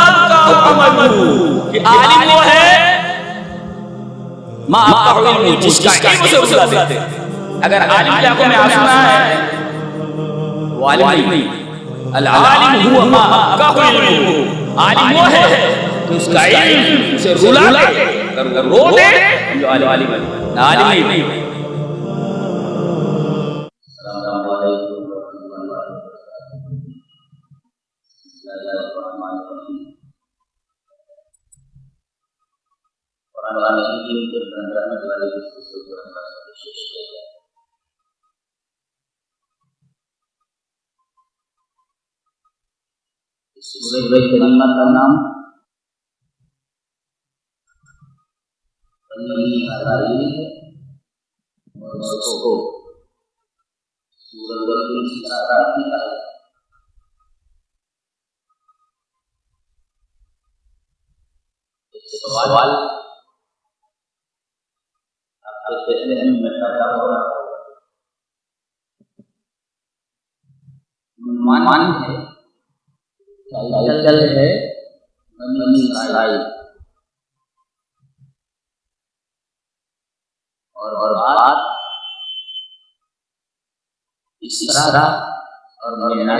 आपका अमल कि आलिम वो है माँ आपका इल्म जिसका इल्म से उसे देते। अगर आलिम की आंखों में आंसू ना है वो आलिम नहीं। अल-आलिम हुआ माँ आपका इल्म, आलिम वो है कि उसका इल्म उसे रुला दे, अगर रो दे जो आलिम है, आलिम नहीं। orang-orang ini berperan dalam sesuatu Surah kalimat ke-6 penyiar hari ini Moskow Surah berbicara kita soal मान है चल है बनी इसराइल और बात इसरा और मेरा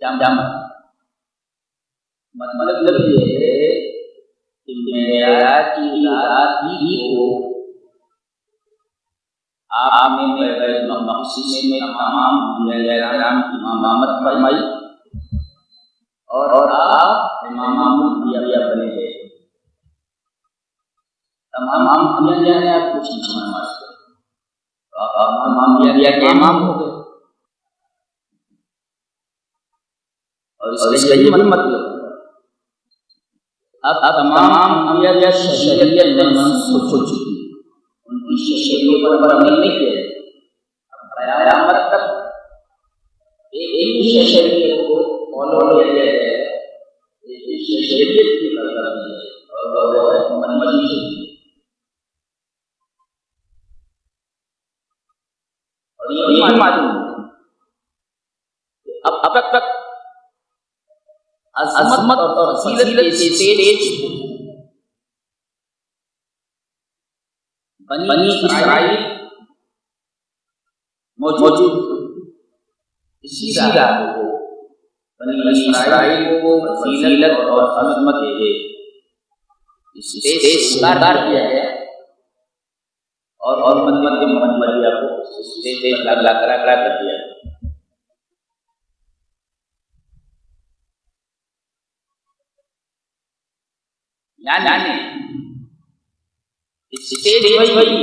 जम मतलब ये है कि मेरा की रात ही हो आपने मेरे मक़सद में तमाम राम की इमामत फरमाई और आप इमाम दिया बने हैं। तमाम दुनिया ने आप कुछ नहीं मानते, आप इमाम दिया के इमाम हो गए और इसका ये मतलब अब तमाम दुनिया शरीयत में मंसूख हो चुकी है, उनकी शरीयत पर अमल नहीं किया। क़यामत तक एक ही शरीयत को फॉलो किया जाएगा, एक ही शरीयत की तरफ और मनमनी और ये मालूम अब तक अज़मत और फजीलत के स्टेज बनी इसराइल मौजूद, इसी राह को बनी इसराइल को फजीलत और अज़मत है इस स्टेज उतार दिया गया और मध्य को स्टेज लगा कर दिया। यानी स्टेज वही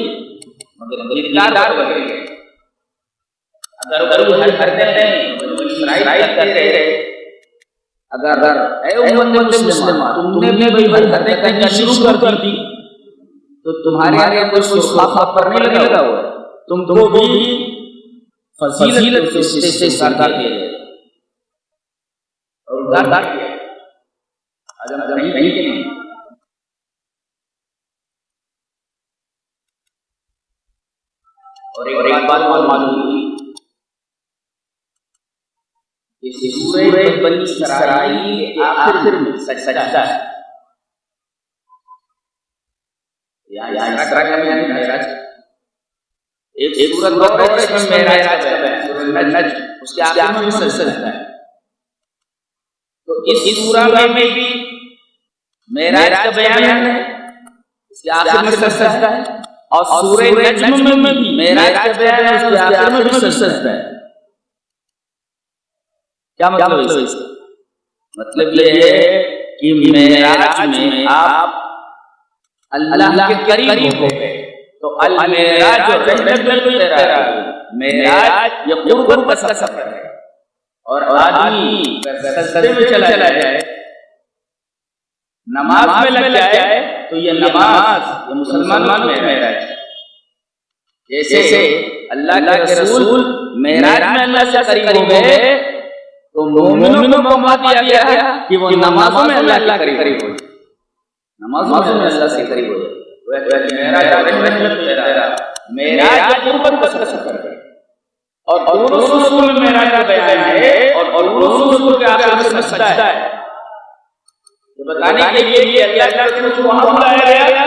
मगर किरदार बदल गए। अगर वो हर करते हैं तो इसराइल करते रहे, अगर ऐ उम्मत मुस्लिमा तुमने भी हर करने शुरू कर दी तो तुम्हारे आगे कोई सुखाफा करने लगा हुआ है, तुमको भी फजीलत के स्टेज से सरकार किया जाए और उदार किया आज नहीं के नहीं। और एक बात मालूम हुई कि सूरह बनी इसराइल के आखिर में सजदा है। यहाँ मेराज एक सूरत और इसमें मेराज का बयान है, सूरह नजम, उसके आखिर में सजदा है। तो इस सूरह में भी मेराज का बयान है इसके आखिर में सजदा है, और सूरह नज्म में भी मेराज का बयान है, उसके आखिर में भी सजदा है। क्या मतलब है इसका? मतलब ये है कि मेराज में आप अल्लाह के करीब हो गए। तो अल मेराज जो मेराज ये कुर्बत का सफर है। और आदमी सजदे में चला जाए, नमाज में लग जाए, तो ये नमाज ये मुसलमानों में मेराज है। जैसे अल्लाह के रसूल मेराज में अल्लाह से करीब हो गए, तो मोमिनों को मौका दिया गया कि वो नमाजों में अल्लाह के करीब हो, नमाजों में अल्लाह से करीब हो। मेराज कुर्बत का सफर है, और दोनों सूरतों में मेराज का बयान है, और दोनों सूरतों के आखिर में सजदा है। तो बताने के लिए ये अल्लाह के रसूल को वहां बुलाया गया,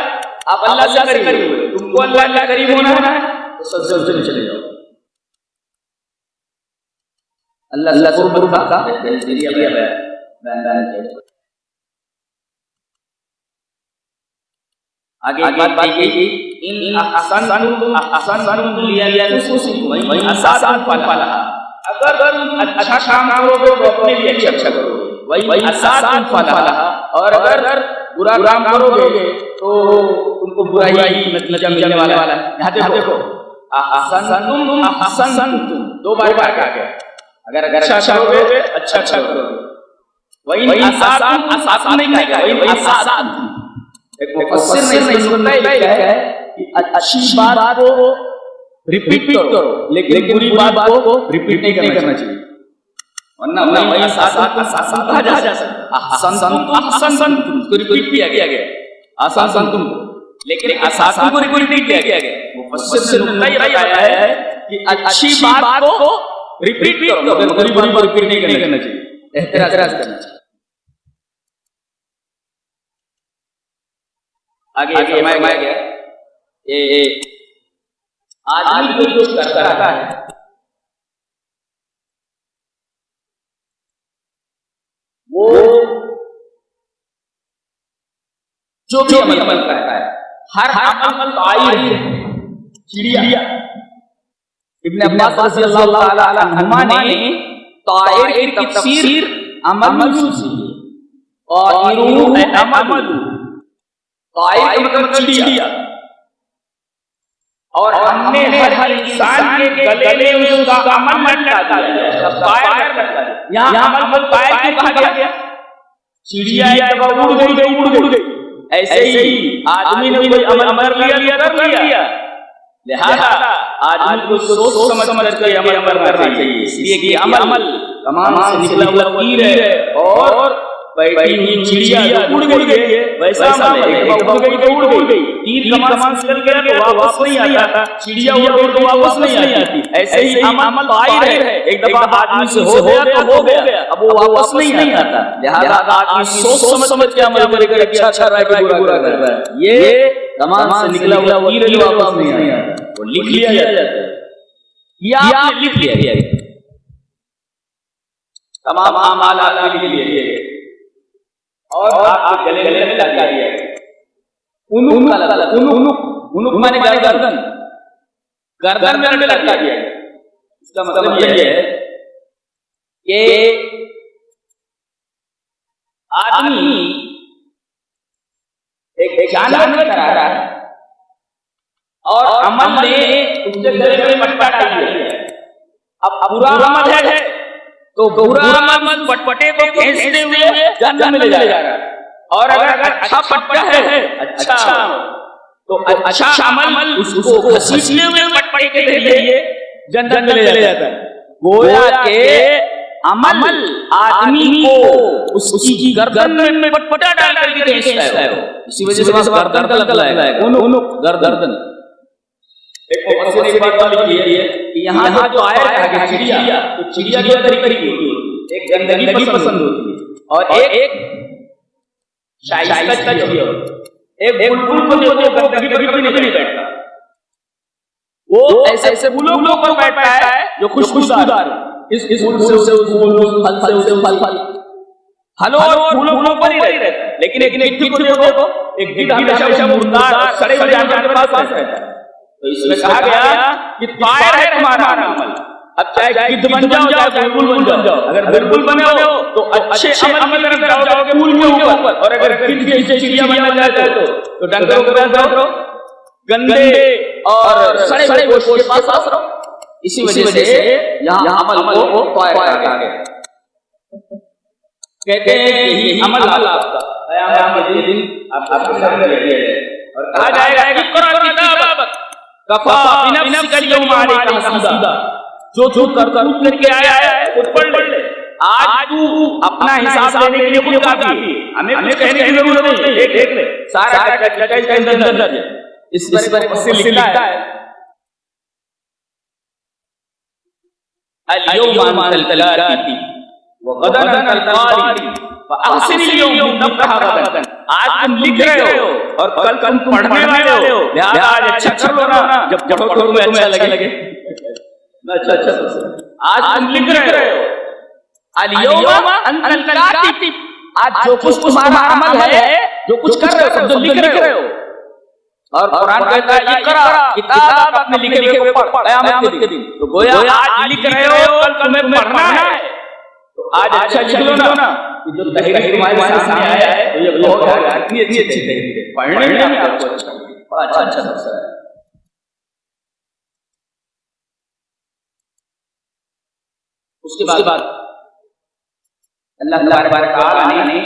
आप अल्लाह से करीब हुए, तुमको अल्लाह के करीब होना है तो सजदे में चले जाओ। अल्लाह से कुर्बत का बयान। आगे बात की इन अहसनतुम लिअनफुसिकुम व इन असाअतुम फलहा। अगर अच्छा काम करोगे तो अपने लिए अच्छा करोगे, व इन असाअतुम फलहा, और अगर बुरा काम करोगे तो तुमको बुराई नतीजा मिलने वाला है। यहाँ देखो अहसनतुम दो बार आ गया। अगर अच्छा करोगे अच्छा करोगे, व इन असाअतुम नहीं कहा, व इन असाअतुम। एक मुफस्सिर ने इसको लिखा है कि अच्छी बात को रिपीट करो, लेकिन बुरी बात को रिपीट नहीं करना चाहिए, वरना वही साथ कहा जा सकता। अहसनतुम को रिपीट किया गया, अहसनतुम को, लेकिन असाअतुम को रिपीट नहीं किया गया। मुफस्सिर ने बताया है कि अच्छी बात को रिपीट करो, बुरी बात को रिपीट नहीं करना चाहिए, एहतराज करना चाहिए। आगे फरमाया गया ये आदमी जो करता है वो जो भी अमल करता है, हर अमल तायिर है। चिड़िया इब्न अब्बास रज़ियल्लाहु ताला अन्हुमा ने तायिर की तफसीर अमल से और अमल तायिर मतलब चिड़िया, और हमने हर इंसान के गले में उसका अमल लटका दिया, तायिर लटका दिया। यहाँ अमल तायिर क्यों कहा गया? चिड़िया जब उड़ गई, ऐसे ही आदमी ने कोई अमल कर लिया, लिहाजा आदमी को सोच समझ करके अमल करना चाहिए। इसलिए कि अमल तमाम से निकला हुआ तीर है, और बैठी हुई चिड़िया उड़ गई है, वैसा अमल है। उड़ गई, तीर कमान से निकल गया तो वापस नहीं आता, चिड़िया उड़ गई तो वापस नहीं आती। ऐसे ही अमल तायिर है, एक दफा आदमी से हो गया तो हो गया, अब वो वापस नहीं आता। लिहाजा आदमी सोच समझ के अमल करेगा, अच्छा कर रहा है कि बुरा कर रहा है। ये कमान से निकला हुआ तीर वापस नहीं आता, वो लिख लिया जाता है, या आप लिख लिया तमाम अमाल आपके लिख लिए और आपके गले में लटका दिया। उनुक माने गर्दन में लटका दिया। इसका मतलब यह है कि आदमी एक जानवर की तरह है, और अमल ने उसके गले में पट्टा डाल दिया। अब बुरा अमल है तो बुरा अमल पटपटे को खींचते हुए जहन्नम में ले जा रहा है, और अगर अच्छा पट्टा है अच्छा तो अच्छा अमल उसको घसीटते हुए पटपटे के जरिए जन्नत में ले जाता है। गोया के अमल आदमी को उसकी गर्दन में पटपटा डाल करके खींचता है, इसी वजह से गर्दन का लगता है गर्दन। एक बात लिखी है कि यहाँ जो आया है चिड़िया, तो चिड़िया की तरीके होती है, एक गंदगी पसंद होती है और एक शाइस्ता होती है। एक बुलबुल को जो गंदगी पर कभी नहीं बैठता, वो ऐसे फूलों पर बैठता है जो खुशबूदार है। इस फूल से उस फूल, फल से उस फल, फलों और फूलों पर ही रहता है। लेकिन एक मिट्टी को देखो एक गिद्ध हमेशा मुर्दार और सड़े हुए जानवर के पास रहता है। तो इसमें कहा गया कि तायर है तुम्हारा अमल। अब चाहे गिद्ध बन जाओ चाहे बुलबुल बन जाओ, अगर बुलबुल बने हो तो अच्छे अमल की तरफ जाओगे फूल के ऊपर, और अगर गिद्ध जैसे चिड़िया बनना चाहते हो तो डंगरों के पास रहो, गंदे और सड़े हुए गोश्त के पास रहो। इसी वजह से यहाँ अमल को तायर कहा गया। कहते हैं कि यही अमल आपका क़यामत के दिन आपके सामने रखा जाएगा और कहा जाएगा कि कुरान किताब कफा बिनफ्सिका अल-यौमा अलैका हसीबा, जो करके आया है खुद पढ़ ले। आज तू अपना हिसाब लेने के लिए काफी है, हमें कुछ कहने की जरूरत नहीं है। देख ले सारा इसके अंदर है। इस पर से लिखा है अल-यौमा तलकाती व गदन तलकारी व अहसिन अल-यौम नफ़हा गदन। आज तुम लिख रहे हो और कल तुम पढ़ने वाले हो, लिहाजा आज अच्छा कर लो ना, जब तुम्हें अच्छा लगे। अच्छा आज तुम लिख रहे हो अल-यौमा अंतल कातिब, आज जो कुछ तुम्हारा अमल है, जो कुछ कर रहे हो सब लिख रहे हो। और कुरान कहता है इक़रा किताब अपने लिखे को पढ़ क़यामत के दिन। तो गोया आज लिख रहे हो, कल तुम्हें पढ़ना है, तो आज अच्छा लिख लो ना। जो तहरीर तुम्हारे सामने आया है तो ये बहुत अच्छी तहरीर है, पढ़ने में आपको अच्छा लगता है। उसके बाद अल्लाह तबारक व तआला ने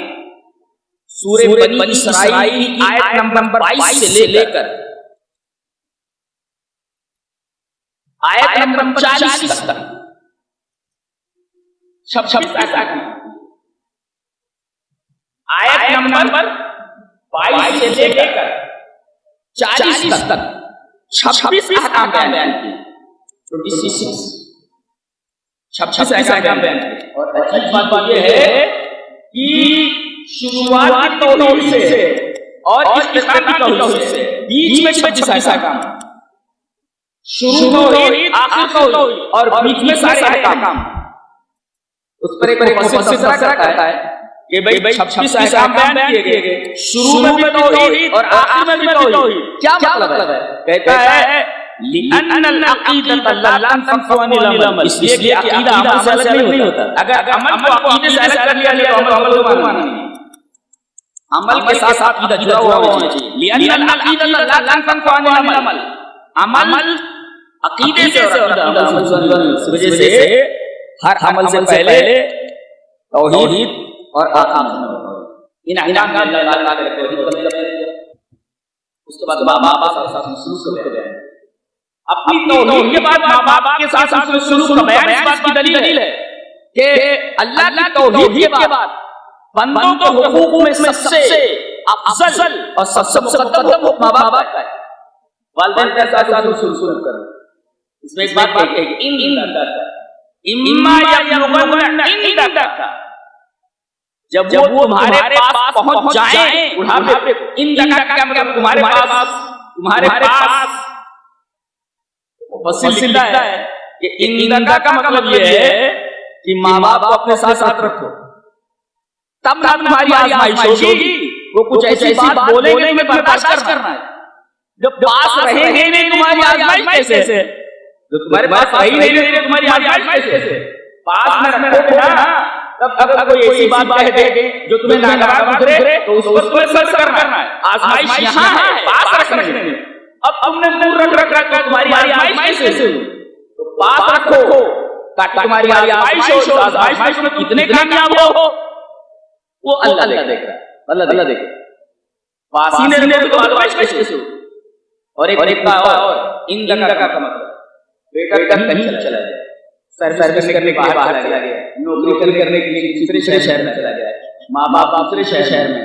सूरह बनी इसराइल की आयत नंबर 22 से लेकर आयत नंबर 40 तक 26 आयत नंबर 22 से लेकर 40 तक 26 अहकाम बयान किए। 26 अहकाम बयान किए। और अच्छी बात यह है कि शुरुआत तौहीद से और इख्तिताम तौहीद से बीच में 26 अहकाम, शुरू तौहीद आखिर तौहीद और बीच में सारे अहकाम। उस पर एक मुफस्सिर करता है कि भाई 26 अहकाम बयान किए गए, शुरू में भी तौहीद और आखिर में भी तौहीद। क्या मतलब है? कहता है लिअन्नल अक़ीदत ला तनफ़अु अनिल अमल, इसलिए कि अक़ीदा अमल से अलग नहीं होता। अगर अमल को अक़ीदे से अलग कर लिया तो अमल को मानना नहीं। अमल के साथ अक़ीदा जुड़ा हुआ होना चाहिए। लिअन्नल अक़ीदत ला तनफ़अु अनिल अमल, अमल अक़ीदे से और अमल से, इस वजह से हर अमल से पहले तौहीद और आखिर इन अहकाम का अल्लाह ताला ने तौहीद को दिया। उसके बाद माँ बाप के साथ शुरू कर दिया। अपनी तौहीद के बाद माँ बाप के साथ शुरू का बयान इस बात की दलील है कि अल्लाह की तौहीद के बाद बंदों के हुकूक में सबसे अफजल और सबसे मुक़द्दम हुक्म माँ बाप का है। वालिदैन के साथ शुरू करो। इसमें एक बात है कि इम्मा यब्लुगन्ना इंदका, जब वो तुम्हारे पास पहुंच जाएं बुढ़ापे को, इंदका का मतलब तुम्हारे पास वसीला है कि इंदका का मतलब ये है कि माँ बाप को अपने साथ रखो, तब ना तुम्हारी आज़माइश होगी। वो कुछ ऐसी बात बोलेंगे तुम्हें बर्दाश्त करना है। जब पास रहेंगे नहीं तुम्हारी आज़माइश कैसे? जो तुम्हारे पास रही नहीं तुम्हारी आज़माइश कैसे? पास में रखोगे ना, तब अगर कोई ऐसी बात कह दे जो तुम्हें नागवार गुजरे तो उस पर तुम्हें सब्र करना है। आज़माइश यहाँ है, पास रखने में। अब तुमने दूर रख रखा तुम्हारी आज़माइश कैसे हुई? तो पास रखो ताकि तुम्हारी आज़माइश हो, आज़माइश में कितने कामयाब हो वो अल्लाह देख रहा है। अल्लाह देख रहा है। पास ही नहीं रहे तो आज़माइश कैसे हो? और एक और इंदका का मतलब बेटा कहीं चला गया, सर्विस करने के लिए बाहर चला गया, नौकरी करने के लिए दूसरे शहर में चला गया, माँ बाप दूसरे शहर में।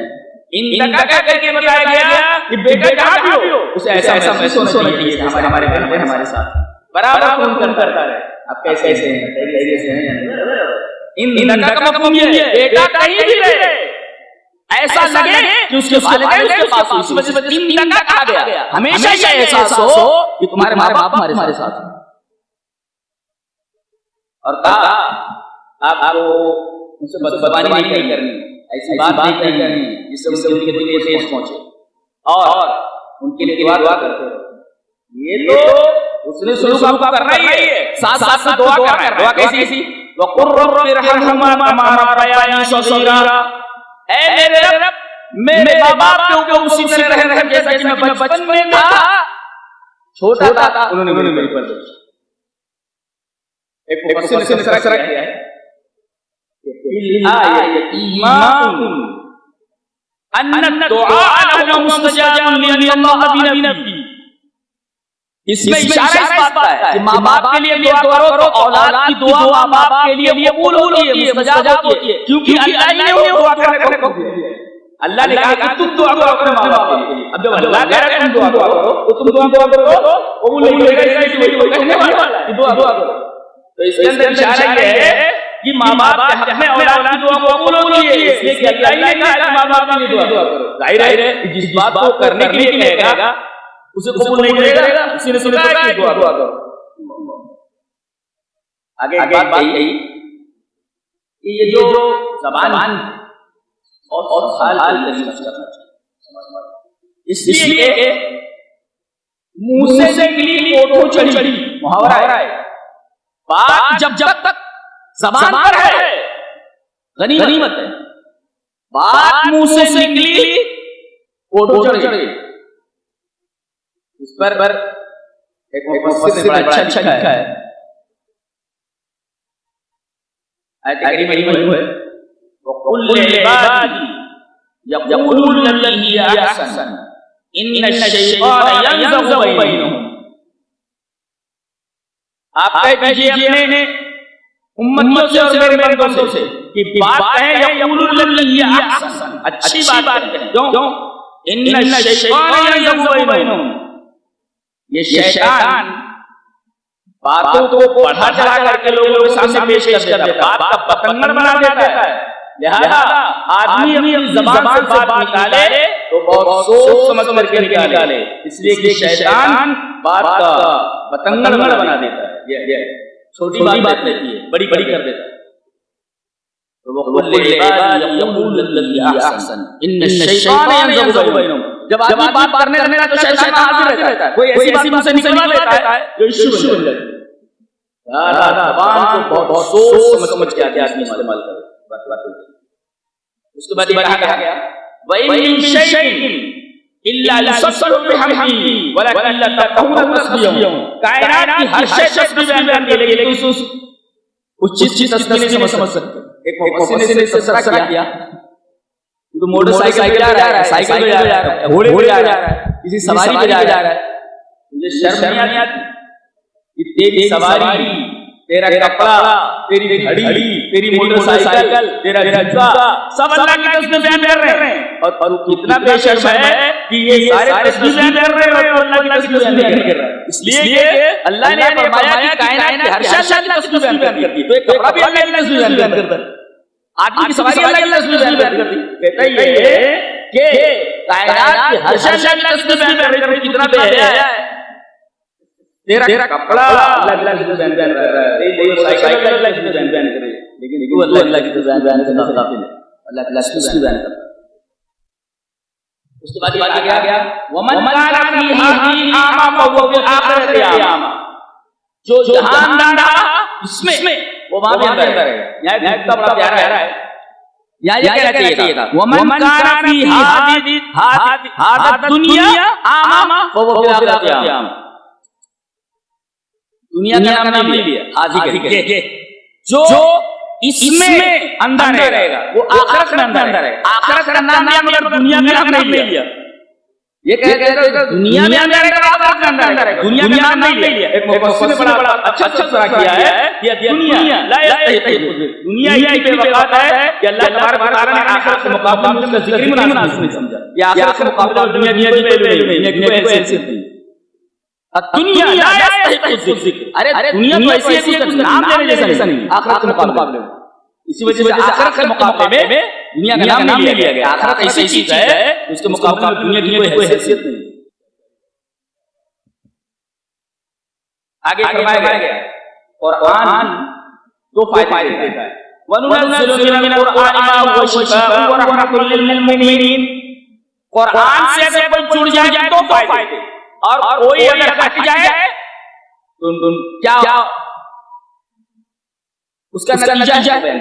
इंदका क्या करके बताया गया कि बेटा जहाँ भी हो उसे ऐसा महसूस होना चाहिए हमारे घर में हमारे साथ बराबर फोन करता है, आप कैसे हैं। इंदका का मतलब ये है बेटा कहीं भी रहे ऐसा लगे कि उसके वालिदैन उसके पास, इस वजह से इंदका कहा गया। हमेशा ये एहसास हो कि तुम्हारे माँ बाप हमारे साथ हैं। और कहा आपको उनसे बदजुबानी नहीं करनी, ऐसी बात नहीं करनी जिससे उनके दिल को ठेस पहुंचे। और उनके लिए दुआ करते रहो। ये तो उसने शुरू करना ही है, साथ साथ दुआ कर रहा है। दुआ कैसी? वक़ुर रब्बि इरहम्हुमा कमा रब्बयानी सग़ीरा, ऐ मेरे रब मेरे माँ-बाप के ऊपर उसी तरह रहम जैसा कि मैं बचपन में था, छोटा था, उन्होंने मेरी परवरिश। एक मुफस्सिर ने इसरा किया है यतीमाकुम अन्ना दुआ लहुम मुस्तजाबुन लिअल्लाह बिनबी। इसमें इशारा इस बात का है कि माँ-बाप के लिए दुआ करो तो औलाद की दुआ माँ-बाप के लिए कबूल होती है, मुस्तजाब होती है, क्योंकि अल्लाह ने दुआ करने को दिया है। अल्लाह ने कहा कि तुम दुआ करो अपने माँ-बाप के लिए। अब जब अल्लाह कह रहा है तुम दुआ करो तो तुम दुआ करो, कबूल नहीं होगा इसलिए वो कहने वाला है कि दुआ करो। तो इसके अंदर इशारा ये है कि माँ-बाप के हक में औलाद की दुआ कबूल होती है, इसलिए कि अल्लाह ने कहा कि माँ-बाप के लिए दुआ करो। जाहिर है जिस बात को करने के लिए कहेगा उसे कबूल नहीं करेगा, उसी ने सुना है कि दुआ करो। आगे बात यही कि ये जो ज़बान और हाल इसलिए मुंह से निकली ओठों चढ़ी मुहावरा है। बात जब तक ज़बान पर है गनीमत है, बात मुंह से निकली ओठों चढ़ी। इस पर एक मुफस्सिर ने बड़ा अच्छा लिखा है। आयत करीमा है वकुल इबादी यक़ूलु लल्लती हिय अहसन इन्न अश-शैतान यंज़गु बैनहुम। आप कह दीजिए अपने उम्मतियों से और मेरे बंदों से कि बात है यक़ूलु लल्लती हिय अहसन, अच्छी बात है। क्यों? इन्न अश-शैतान यंज़गु बैनहुम। ये शैतान बातों को बढ़ा चढ़ा करके लोगों के सामने पेश कर देता है, बात का पतंगड़ बना देता है। लिहाजा आदमी अपनी ज़बान से बात निकाले तो बहुत सोच समझ करके निकाले, इसलिए कि शैतान बात का पतंगड़ बना देता है। ये छोटी बात रहती है, बड़ी कर देता है। तो वो कुल इबादी यक़ूलु लल्लती हिय अहसन इन्न अश-शैतान यंज़गु बैनहुम। जब आदमी बात करने लगता है तो शैतान हाजिर रहता है, कोई ऐसी बात से निकलवा देता है जो इश्यू बन जाती है। ज़बान को बहुत सोच समझ के आदमी इस्तेमाल करे। उसके बाद कहा गया वइन मिन शैइन इल्ला युसब्बिहु बिहम्दिही वलाकिन ला तफ़क़हूना तस्बीहहुम। कायनात की हर शय तस्बीह बयान करती है, लेकिन उस चीज की तस्बीह नहीं समझ सकते। एक मुफस्सिर ने इससे इसरा किया तो मोटरसाइकिल जा रहा है, साइकिल पे जा रहा है, घोड़े पे जा रहा है, किसी सवारी पे जा रहा है, मुझे शर्म नहीं आती कि तेरी सवारी, तेरा कपड़ा, तेरी घड़ी, तेरी मोटरसाइकिल, तेरा जूता सब अल्लाह की तस्बीह बयान कर रहे हैं। और कितना बेशर्म है कि ये सारे तस्बीह बयान कर रहे हैं और अल्लाह की तस्बीह बयान नहीं कर रहा है। इसलिए अल्लाह ने फरमाया कि कायनात की हर शय अल्लाह की तस्बीह बयान करती है। तो एक कपड़ा भी अल्लाह की तस्बीह बयान करता है, आदमी की सवारी अल्लाह की तस्बीह बयान करती है। कहता ये कि कायनात की हर शय अल्लाह की तस्बीह बयान कर रही है। कितना बेहया है, तेरा कपड़ा अल्लाह की तस्बीह बयान कर रहा है, तेरी साइकिल अल्लाह की तस्बीह बयान कर रही है, लेकिन तू अल्लाह की तस्बीह बयान करना काफी नहीं, अल्लाह की तस्बीह बयान करता है। उसके बाद आगे गया वमन काना फी हादिही आमा फहुवा फिल आखिरति आमा। जो जहां अंधा इसमें वो वहां भी अंधा रहेगा। यह नुक्ता बड़ा प्यारा है। यहाँ ये कहना चाहिए था वमन काना फी हादिही दुनिया आमा फहुवा फिल आखिरति आमा। दुनिया का नाम नहीं लिया, हाजी के जो इसमें अंधा रहेगा वो आखिरत में अंधा रहेगा। आखिरत का नाम लिया मगर दुनिया का नाम नहीं लिया। ये कहते हैं दुनिया में अंधा रहेगा, आखिरत में अंधा रहेगा, दुनिया का नाम नहीं लिया। एक मुफस्सिर ने बड़ा अच्छा तरह किया है कि दुनिया ला यस्तहिक़ु दुनिया ही पे वक़ात है कि अल्लाह तबारक व तआला ने आखिरत के मुकाबले में उसका जिक्र ही मुनासिब नहीं समझा। ये आखिरत के मुकाबले में दुनिया की वैल्यू नहीं, दुनिया की कोई हैसियत नहीं। दुनिया ला यस्तहिक़ु ज़िक्र, अरे दुनिया तो ऐसी है कि उसका नाम लेने जैसा नहीं आखिरत के मुकाबले में। इसी वजह से आखिरत के मुकाबले में दुनिया का नाम नहीं लिया गया। आखिरत ऐसी चीज है उसके मुकाबले में दुनिया की कोई हैसियत नहीं। आगे फरमाया गया कुरान दो फायदे देता है। वनुनज़्ज़िलु मिनल कुरानि मा हुवा शिफ़ाउन व रहमतुल लिल मुमिनीन। कुरान से अगर कोई जुड़ जाए तो फायदे, और कोई अगर हट जाए तो क्या उसका नतीजा है।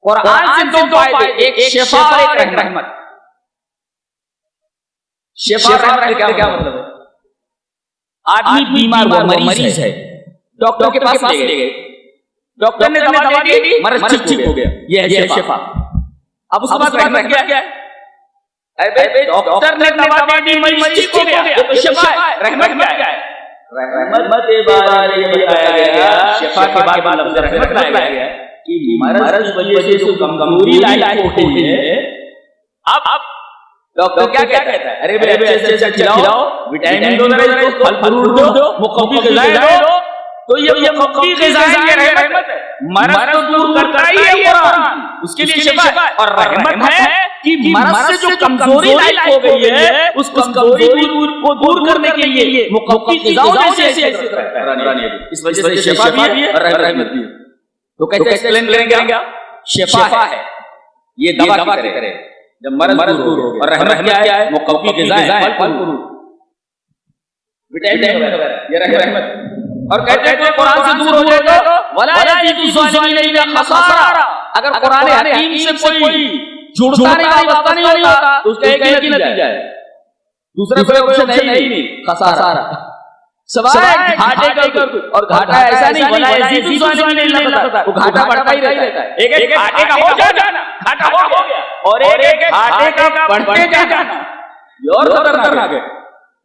कुरान से दो फायदे, एक शिफा और एक रहमत। शिफा का क्या मतलब है? आदमी बीमार हुआ, मरीज है, डॉक्टर के पास ले गए, डॉक्टर ने दवा दे दी, मरीज ठीक हो गया, ये है शिफा। अब उसके बाद रहमत क्या है? अरे डॉक्टर ने दवा दे दी, मरीज ठीक हो गया, ये तो शिफा है। रहमत क्या है? रहमत के बारे में बताया गया, शिफा के बाद लफ्ज़ रहमत लाया गया कि मरज वजह से जो कमजोरी लाई होती है, अब डॉक्टर क्या कहता है? अरे भाई अच्छे से खिलाओ, विटामिन दो, फल फ्रूट दो, मुकव्वी ग़िज़ाएं दो। तो ये मुकव्वी ग़िज़ाएं ये रहमत है, मरज़ तो दूर करता ही है कुरान, उसके लिए शिफा है। और रहमत है कि मरज़ से जो कमजोरी लायक हो गई है, उस कमजोरी को दूर करने के लिए मुकव्वी ग़िज़ाओं से इस वजह से शिफा भी है और रहमत भी है। तो कैसे एक्सप्लेन करेंगे? शिफा है ये दवा करे जब मरज़ दूर हो गया, और रहमत क्या है? मुकव्वी ग़िज़ाएं, फल फ्रूट, विटामिन वगैरह, ये रहमत। और कहते हैं कुरान से दूर हो जाए तो वला यज़ीदु ज़ालिमीन इल्ला खसारा। अगर कुरान हकीम से कोई जुड़ता नहीं, वाबस्ता नहीं होता, तो उसका एक ही नतीजा है, दूसरा कोई ऑप्शन है ही नहीं, खसारा। सवाए घाटे का, और घाटा ऐसा नहीं वला यज़ीदु ज़ालिमीन इल्ला खसारा, वो घाटा बढ़ता ही रहता है। एक घाटे का हो जाना, घाटा हो गया, और एक घाटे का बढ़ते जाना, ये और खतरनाक है।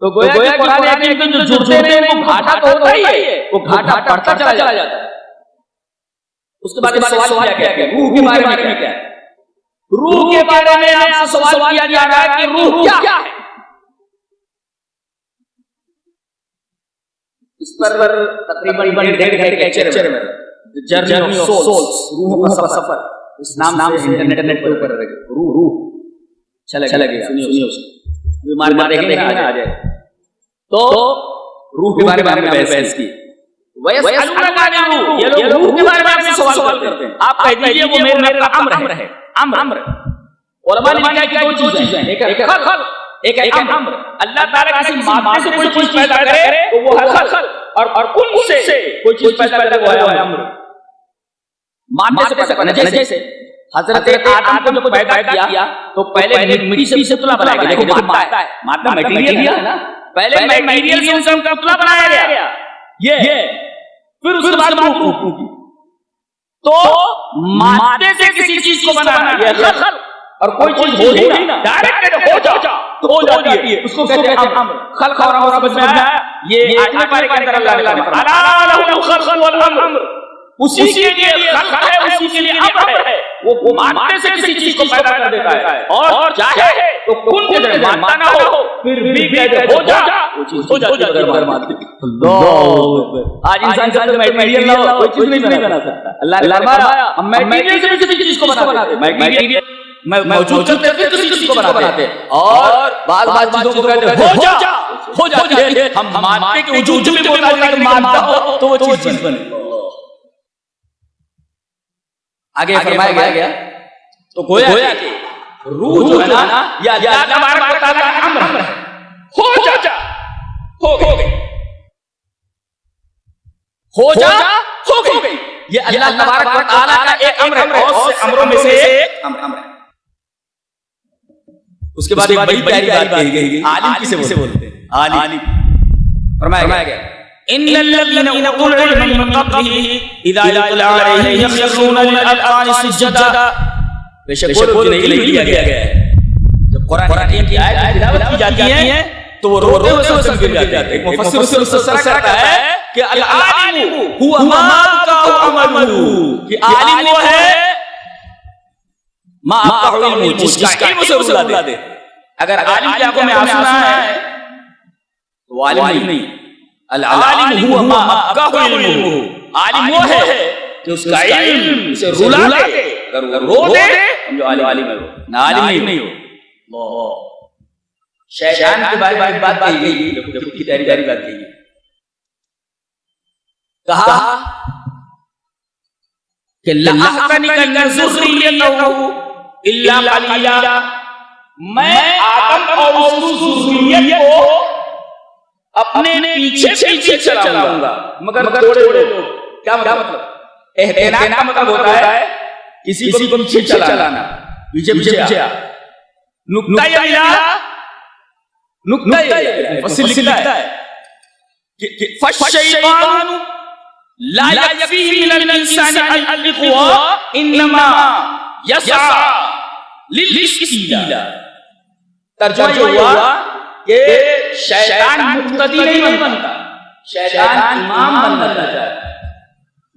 तो गोया कि कुरान हकीम के जो जुड़ते नहीं वो घाटा तो होता ही है, वो घाटा बढ़ता चला जाता है। उसके बाद सवाल किया गया रूह के बारे में क्या है? रूह के बारे में आपसे सवाल किया जा रहा है कि रूह क्या है? इस पर तकरीबन 1.5 घंटे का लेक्चर है, जर्नी ऑफ सोल्स, रूहों का सफर, इस नाम से इंटरनेट पर ऊपर रूह चलेगा, सुनिए मार देखेंगे ना आ जाए। तो रूह के बारे में बहस की, ये लोग रूह के बारे में आपसे सवाल करते हैं, आप कह दीजिए वो मेरा अम्र है। अम्र उलमा ने लिखा कि दो चीजें हैं, एक है खल, एक है अम्र। अल्लाह ताला किसी मादे से कोई चीज पैदा करे तो वो है खल, और कुन से कोई चीज पैदा करे वो है अम्र। मादे से नजे से हजरत आदम को जब पैदा किया तो पहले मिट्टी से पुतला बनाया गया। देखो मादा है, मादा मटेरियल है ना, पहले मटेरियल से उनका पुतला बनाया गया, ये फिर उसके बाद रूह की। तो मादे से किसी चीज को बनाना ये खल, और कोई चीज हो ही ना, डायरेक्ट हो जा तो हो जाती है, उसको कहते हैं अम्र। खल खौरा समझ में आया? ये आगे पारे के अंदर अल्लाह ने फरमाया अला लहुल खल्क़ वल अम्र, उसी के लिए खल्क़ है, उसी के लिए अम्र है। वो मादे से किसी चीज को पैदा कर देता है, और चाहे तो कुन के जरिए मादा ना हो फिर भी कहते हो जा, वो चीज हो जाती है अगर मादे। अल्लाह, आज इंसान के अंदर मटेरियल ना हो कोई चीज नहीं बना सकता। अल्लाह ने फरमाया हम मटेरियल से किसी चीज को बनाते, मटेरियल मौजूद करके किसी चीज को बनाते, और बात चीजों को कहते हो जाती है। हम मादे के वजूद में बोला कि मादा हो तो वो चीज बने। आगे फरमाया गया तो गोया कि रूह जो है ना, ये अल्लाह तबारक व तआला का अम्र है, हो जा, हो गई, हो गई। ये अल्लाह तबारक व तआला का एक अम्र है, बहुत से अमरों में से एक अम्र है। उसके बाद एक बड़ी प्यारी बात कही गई, आलिम किसे बोलते हैं? आलिम। फरमाया गया इन्नल्लज़ीना उतुल इल्म मिन क़ब्लिही इज़ा युतला अलैहिम यख़िरूना लिल-अज़क़ानि सुज्जदा। बेशक वो जो नहीं लिया गया है, जब कुरान की आयत तिलावत की जाती है तो वो रोते हुए सजदे गिर जाते हैं। मुफस्सिर उससे करता है कि अल-आलिमु हुवा मा अबक़ा अमलुहु, कि आलिम वो है मा अबक़ा इल्मुहु, जिसका इल्म उसे रुला दे। अगर आलिम की आंखों में आंसू ना है तो वो आलिम नहीं। अल-आलिम हुवा मा अबक़ा इल्मुहु, आलिम वो है कि उसका इल्म उसे रुला दे। अगर वो रो दे समझो आलिम है, वो ना आलिम नहीं हो। शैतान के बारे में बात कही गई, देखो कितनी प्यारी बात कही गई। कहा कि लअहतनिकन्ना ज़ुर्रियतहु इल्ला क़लीला, मैं आदम और उसकी ज़ुर्रियत को अपने पीछे पीछे चलाऊंगा, मगर थोड़े लोग। क्या मतलब? एहतिनाम का मतलब होता है किसी को पीछे चलाना, पीछे पीछे आ। नुक्ता ये लिखता है कि फश्शैतानु ला यकफीहि मिनल इंसानि अल-इख्वा इन्नमा यस्आ लिल-इस्तिला। तर्जुमा हुआ कि शैतान मुक्तदी नहीं बनता, शैतान इमाम बनना चाहता है।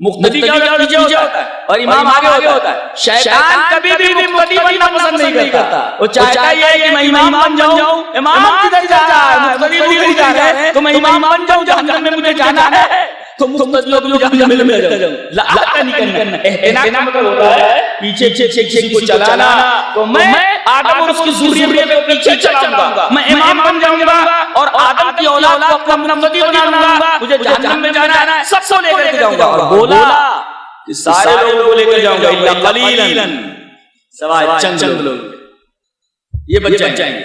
मुक्तदी क्या होता है और इमाम आगे होता है। शैतान कभी भी मुक्तदी बनना पसंद नहीं करता, वो चाहता है कि मैं इमाम बन जाऊं। इमाम किधर जा रहा है? मुक्तदी नहीं जा रहा है, तो मैं इमाम बन जाऊं, जहन्नम में मुझे जाना है, तो मुक्तदी लोग जहन्नम में जाऊं। लाता नहीं करना। एहतिनाम मतलब होता है पीछे पीछे किसी को चलाना। तो मैं आदम और उसकी ज़ुर्रियत को पीछे चलाऊंगा, मैं इमाम बन जाऊंगा और आदम की औलाद को अपना मुक्तदी बना लूंगा, मुझे जहन्नम में जाना है, सबको लेकर के जाऊंगा। और बोला कि सारे लोगों को लेकर जाऊंगा इल्ला कलीलन, सवाए चंद लोग ये बच जाएंगे।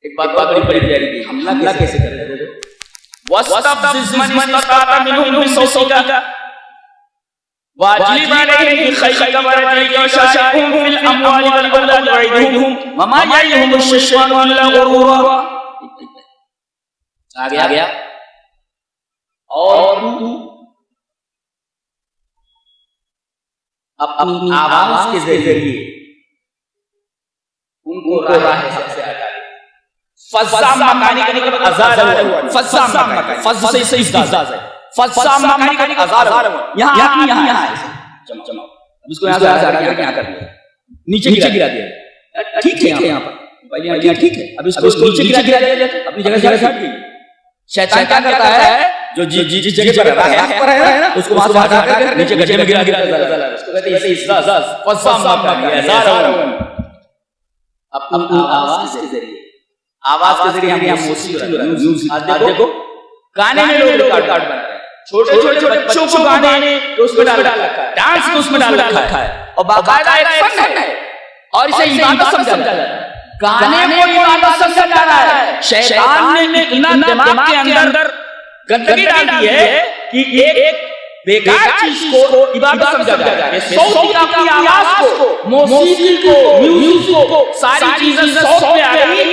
एक बात बड़ी प्यारी थी, हमला कैसे कर रहे थे? वस्तफ़ज़िज़ मन इस्तताअ मिनहुम बिसौतिका वाजलिब अलैहिम बिखैलिका वरजिलिका वशारिकहुम फिल अमवालि वल औलादि वइदहुम वमा यइदहुम अश-शैतानु इल्ला गुरूरा। आ गया। और तू अपनी आवाज के जरिए उनको राह से हटा दे। फज़्ज़ाम मकानी का मतलब अज़ार हुआ। फज़्ज़ाम मकानी, फज़्ज़ से सही इज़ाज़ है। फज़्ज़ाम मकानी का अज़ार हुआ। यहाँ है चमचाओ। इसको यहाँ से हटा के यहाँ कर दिया, नीचे गिरा दिया। ठीक है यहाँ पर पहले यहाँ ठीक है, अब इसको नीचे गिरा दिया, अपनी जगह से हट गई। शैतान क्या करता है? जो जिस जगह पर है ना, उसको वहां से हटा कर नीचे गड्ढे में गिरा उसको कहते हैं इज़ाज़। फज़्ज़ाम मकानी अज़ार हुआ। अपनी आवाज के जरिए हम म्यूजिक। आज देखो गाने में लोग रिकॉर्ड बना रहे हैं, छोटे बच्चों को गाने तो उसमें डाल रखा है, डांस तो उसमें डाल रखा है, और बाकायदा एक फन है और इसे इबादत समझा जाता है। गाने को इबादत समझा जा रहा है। शैतान ने इतना दिमाग के अंदर गंदगी डाल दी है कि एक बेकार चीज को इबादत समझा जाता है। सौत की आवाज को, मौसीकी को, म्यूजिक को, सारी चीजें सौत में आ गई।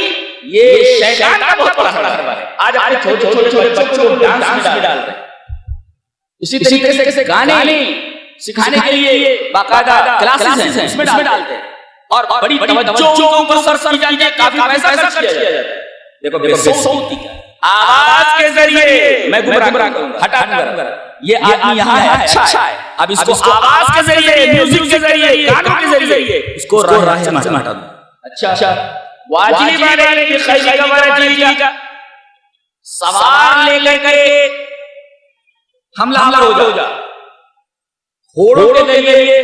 ये शैतान का बहुत बड़ा हरकत है। आज आपके छोटे बच्चों को डांस में डाल रहे हैं। इसी तरीके से गाने सिखाने के लिए बाकायदा क्लासेस हैं, उसमें डालते हैं और बड़ी तवज्जो उनको सर्च की जाती है, काफी पैसा खर्च किया जाता है। देखो सौत आवाज के जरिए मैं गुमराह करूंगा, हटा दूंगा। ये आदमी यहाँ है, अच्छा है, अब इसको आवाज के जरिए, म्यूजिक के जरिए, गानों के जरिए इसको राह से हटा दूं। अच्छा, वाजिब अलैहि बिखैलिका वरजिलिका, सवार लेकर हमला हो जा। घोड़ों के जरिए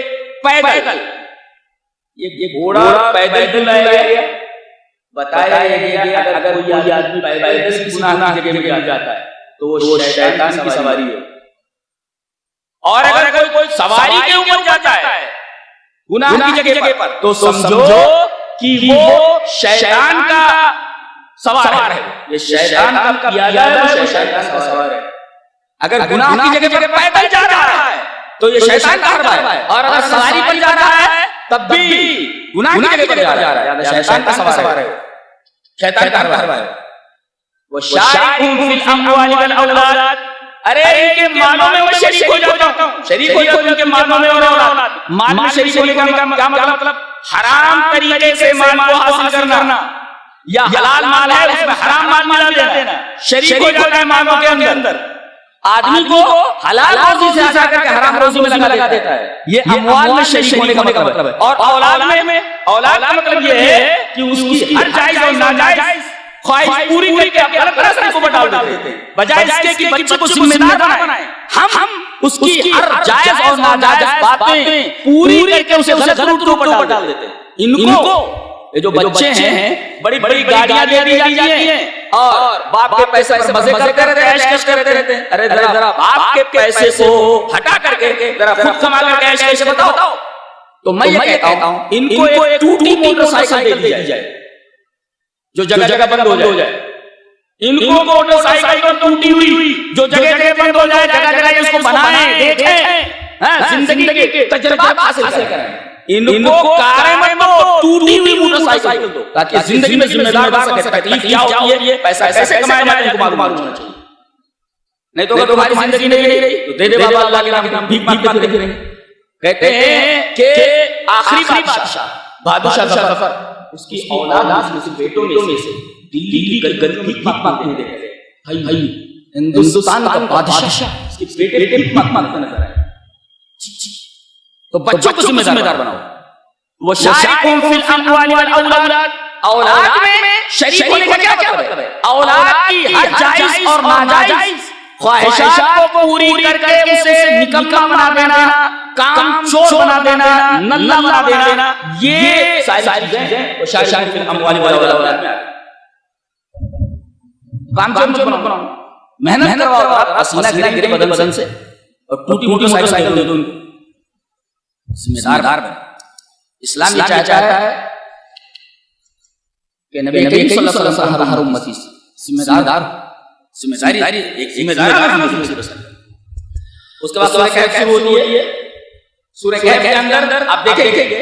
पैदल, ये घोड़ा पैदल लाया गया। बताया गया अगर कोई आदमी पैदल से गुनाह की जगह में जाता है तो वो शैतान की सवारी है, और अगर कोई सवारी के ऊपर जाता है गुनाह की जगह पर तो समझो कि वो शैतान का सवार है। ये शैतान का पियादा है, शैतान का सवार है। अगर गुनाह की जगह पर पैदल जा रहा है तो ये शैतान का सवार है, और अगर सवारी पर जा रहा है तब भी गुनाह की जगह पर जा रहा है, शैतान का सवार है। शैतान का सवार है। वो शारिकुहुम फिल अमवालि वल औलाद, अरे इनके मालों में वो शरीक हो जाता हूं, शरीक हो जाता हूं इनके मालों में और औलाद। माल में शरीक होने का क्या मतलब? हराम तरीके से माल को हासिल करना, या हलाल माल है उसमें हराम माल मिला देना, शरीक हो जाता है मालों के अंदर। आदमी को हलाल रोजी से हटा करके हराम रोजी में लगा देता है। ये अमवाल में शरीक होने का मतलब है। और औलाद का मतलब ये है कि उसकी हर जायज और नाजायज ख्वाहिश पूरी करके गलत रास्ते को डाल देते हैं, बजाय इसके कि बच्चे को जिम्मेदार बनाएं। हम उसकी हर जायज और नाजायज बातें पूरी करके उसे गलत रूट पर डाल देते हैं। इनको ये जो बच्चे हैं बड़ी बड़ी गाड़ियां दे दी जाती हैं और बाप के पैसे से मजे करते रहते हैं। अरे जरा बाप के पैसे को हटा करके जरा खुद कमा कर ऐश कैसे बताओ। तो मैं ये कहता हूं इनको एक टूटी मोटरसाइकिल दे दी जाए जो जगह जगह बंद हो जाए। इनको मोटरसाइकिल तो टूटी हुई जो जगह जगह बंद हो जाए, जगह जगह इसको बनाएं, देखें, जिंदगी के तजुर्बा हासिल करें। इनको कारें मत दो, टूटी हुई मोटरसाइकिल दो, ताकि जिंदगी में जिम्मेदार बन सके। तकलीफ क्या होती है, पैसा कैसे कमाया जाए, इनको मालूम होना चाहिए। नहीं तो अगर तुम्हारी जिंदगी नहीं रही तो दे दे बाबा अल्लाह के नाम भीख मांगते फिरेंगे। कहते हैं कि आखिरी बादशाह जफर उसकी औलाद में से बेटों में से दिल्ली की गलियों में भीख मांगते हैं। भाई हिंदुस्तान का बादशाह उसके बेटे भीख मांगते नजर आए। तो बच्चों को जिम्मेदार बनाओ। वो शारिकुम फिल अमवाल वल औलाद, औलाद में शरीक होने का क्या मतलब है? औलाद की हर जायज और नाजायज ख्वाहिशात को पूरी करके उसे निकम्मा बना देना, काम चोर बना देना, नल्ला बना देना, ये सारी चीजें शारिक फिल अमवाल वल औलाद में काम चोर बनाओ, मेहनत करवाओ, पसीना गिरे बदन से और टूटी मोटी साइकिल दे दो उनको। जिम्मेदार बने। इस्लाम ये चाहता है कि नबी करीम सल्लल्लाहु अलैहि वसल्लम हर उम्मती जिम्मेदारी एक जिम्मेदार है। उसके बाद सूरह कहफ शुरू होती है। सूरह कहफ के अंदर आप देखेंगे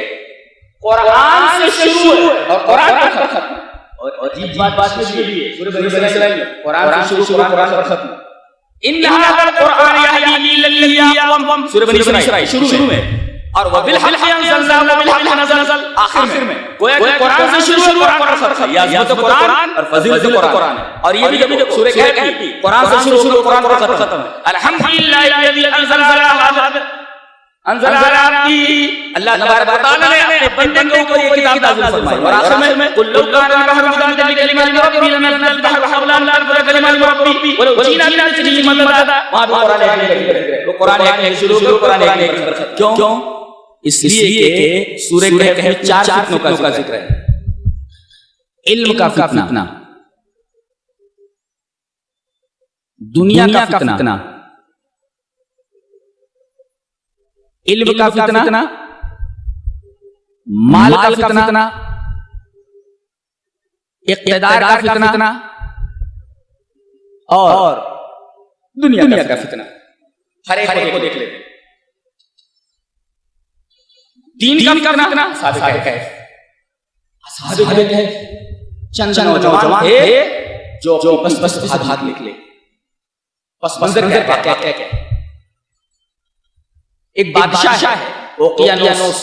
कुरान से शुरू है और कुरान पर खत्म। और अजीब बात ये भी है, सूरह बनी इस्राइल में कुरान से शुरू, कुरान पर खत्म। इन्ना हज़ल कुरान यहदी लिल्लती हिय अक़वम, सूरह बनी इस्राइल शुरू में, और वबिल हक़्क़ि अंज़लनाहु वबिल हक़्क़ि नज़ल आखिर में। गोया कि कुरान से शुरू, कुरान पर खत्म। याज़मत कुरान और फज़ीलत कुरान है। और ये भी देखो सूरह कहफ की कुरान से शुरू होकर कुरान पर खत्म है। अल्हम्दुलिल्लाहिल्लज़ी अंज़ला अला अब्दी, अल्लाह तबारक व तआला ने अपने बंदे के ऊपर ये किताब नाज़िल फरमाई। और आखिर में कुल लौ काना बहरु मिदादन लिकलिमाति रब्बी लनफ़दल बहरु हवला ला तनफ़दु कलिमातु रब्बी वलौ जीना बिमिस्लिही मददा। वहां भी कुरान एक तो कुरान एक शुरू होकर कुरान एक पर खत्म। क्यों? इसलिए कि सूरह कहफ में चार फितनों का जिक्र है। इल्म का फितना, दुनिया का फितना, इल्म का फितना, माल का फितना, इक़्तिदार का फितना और दुनिया का फितना। हर एक को देख लेते। तीन का फितना साबिक़ है। साबिक़ है चंद नौजवान थे जो बस भाग निकले। बस मंजर क्या एक बादशाह है ओकियानोस,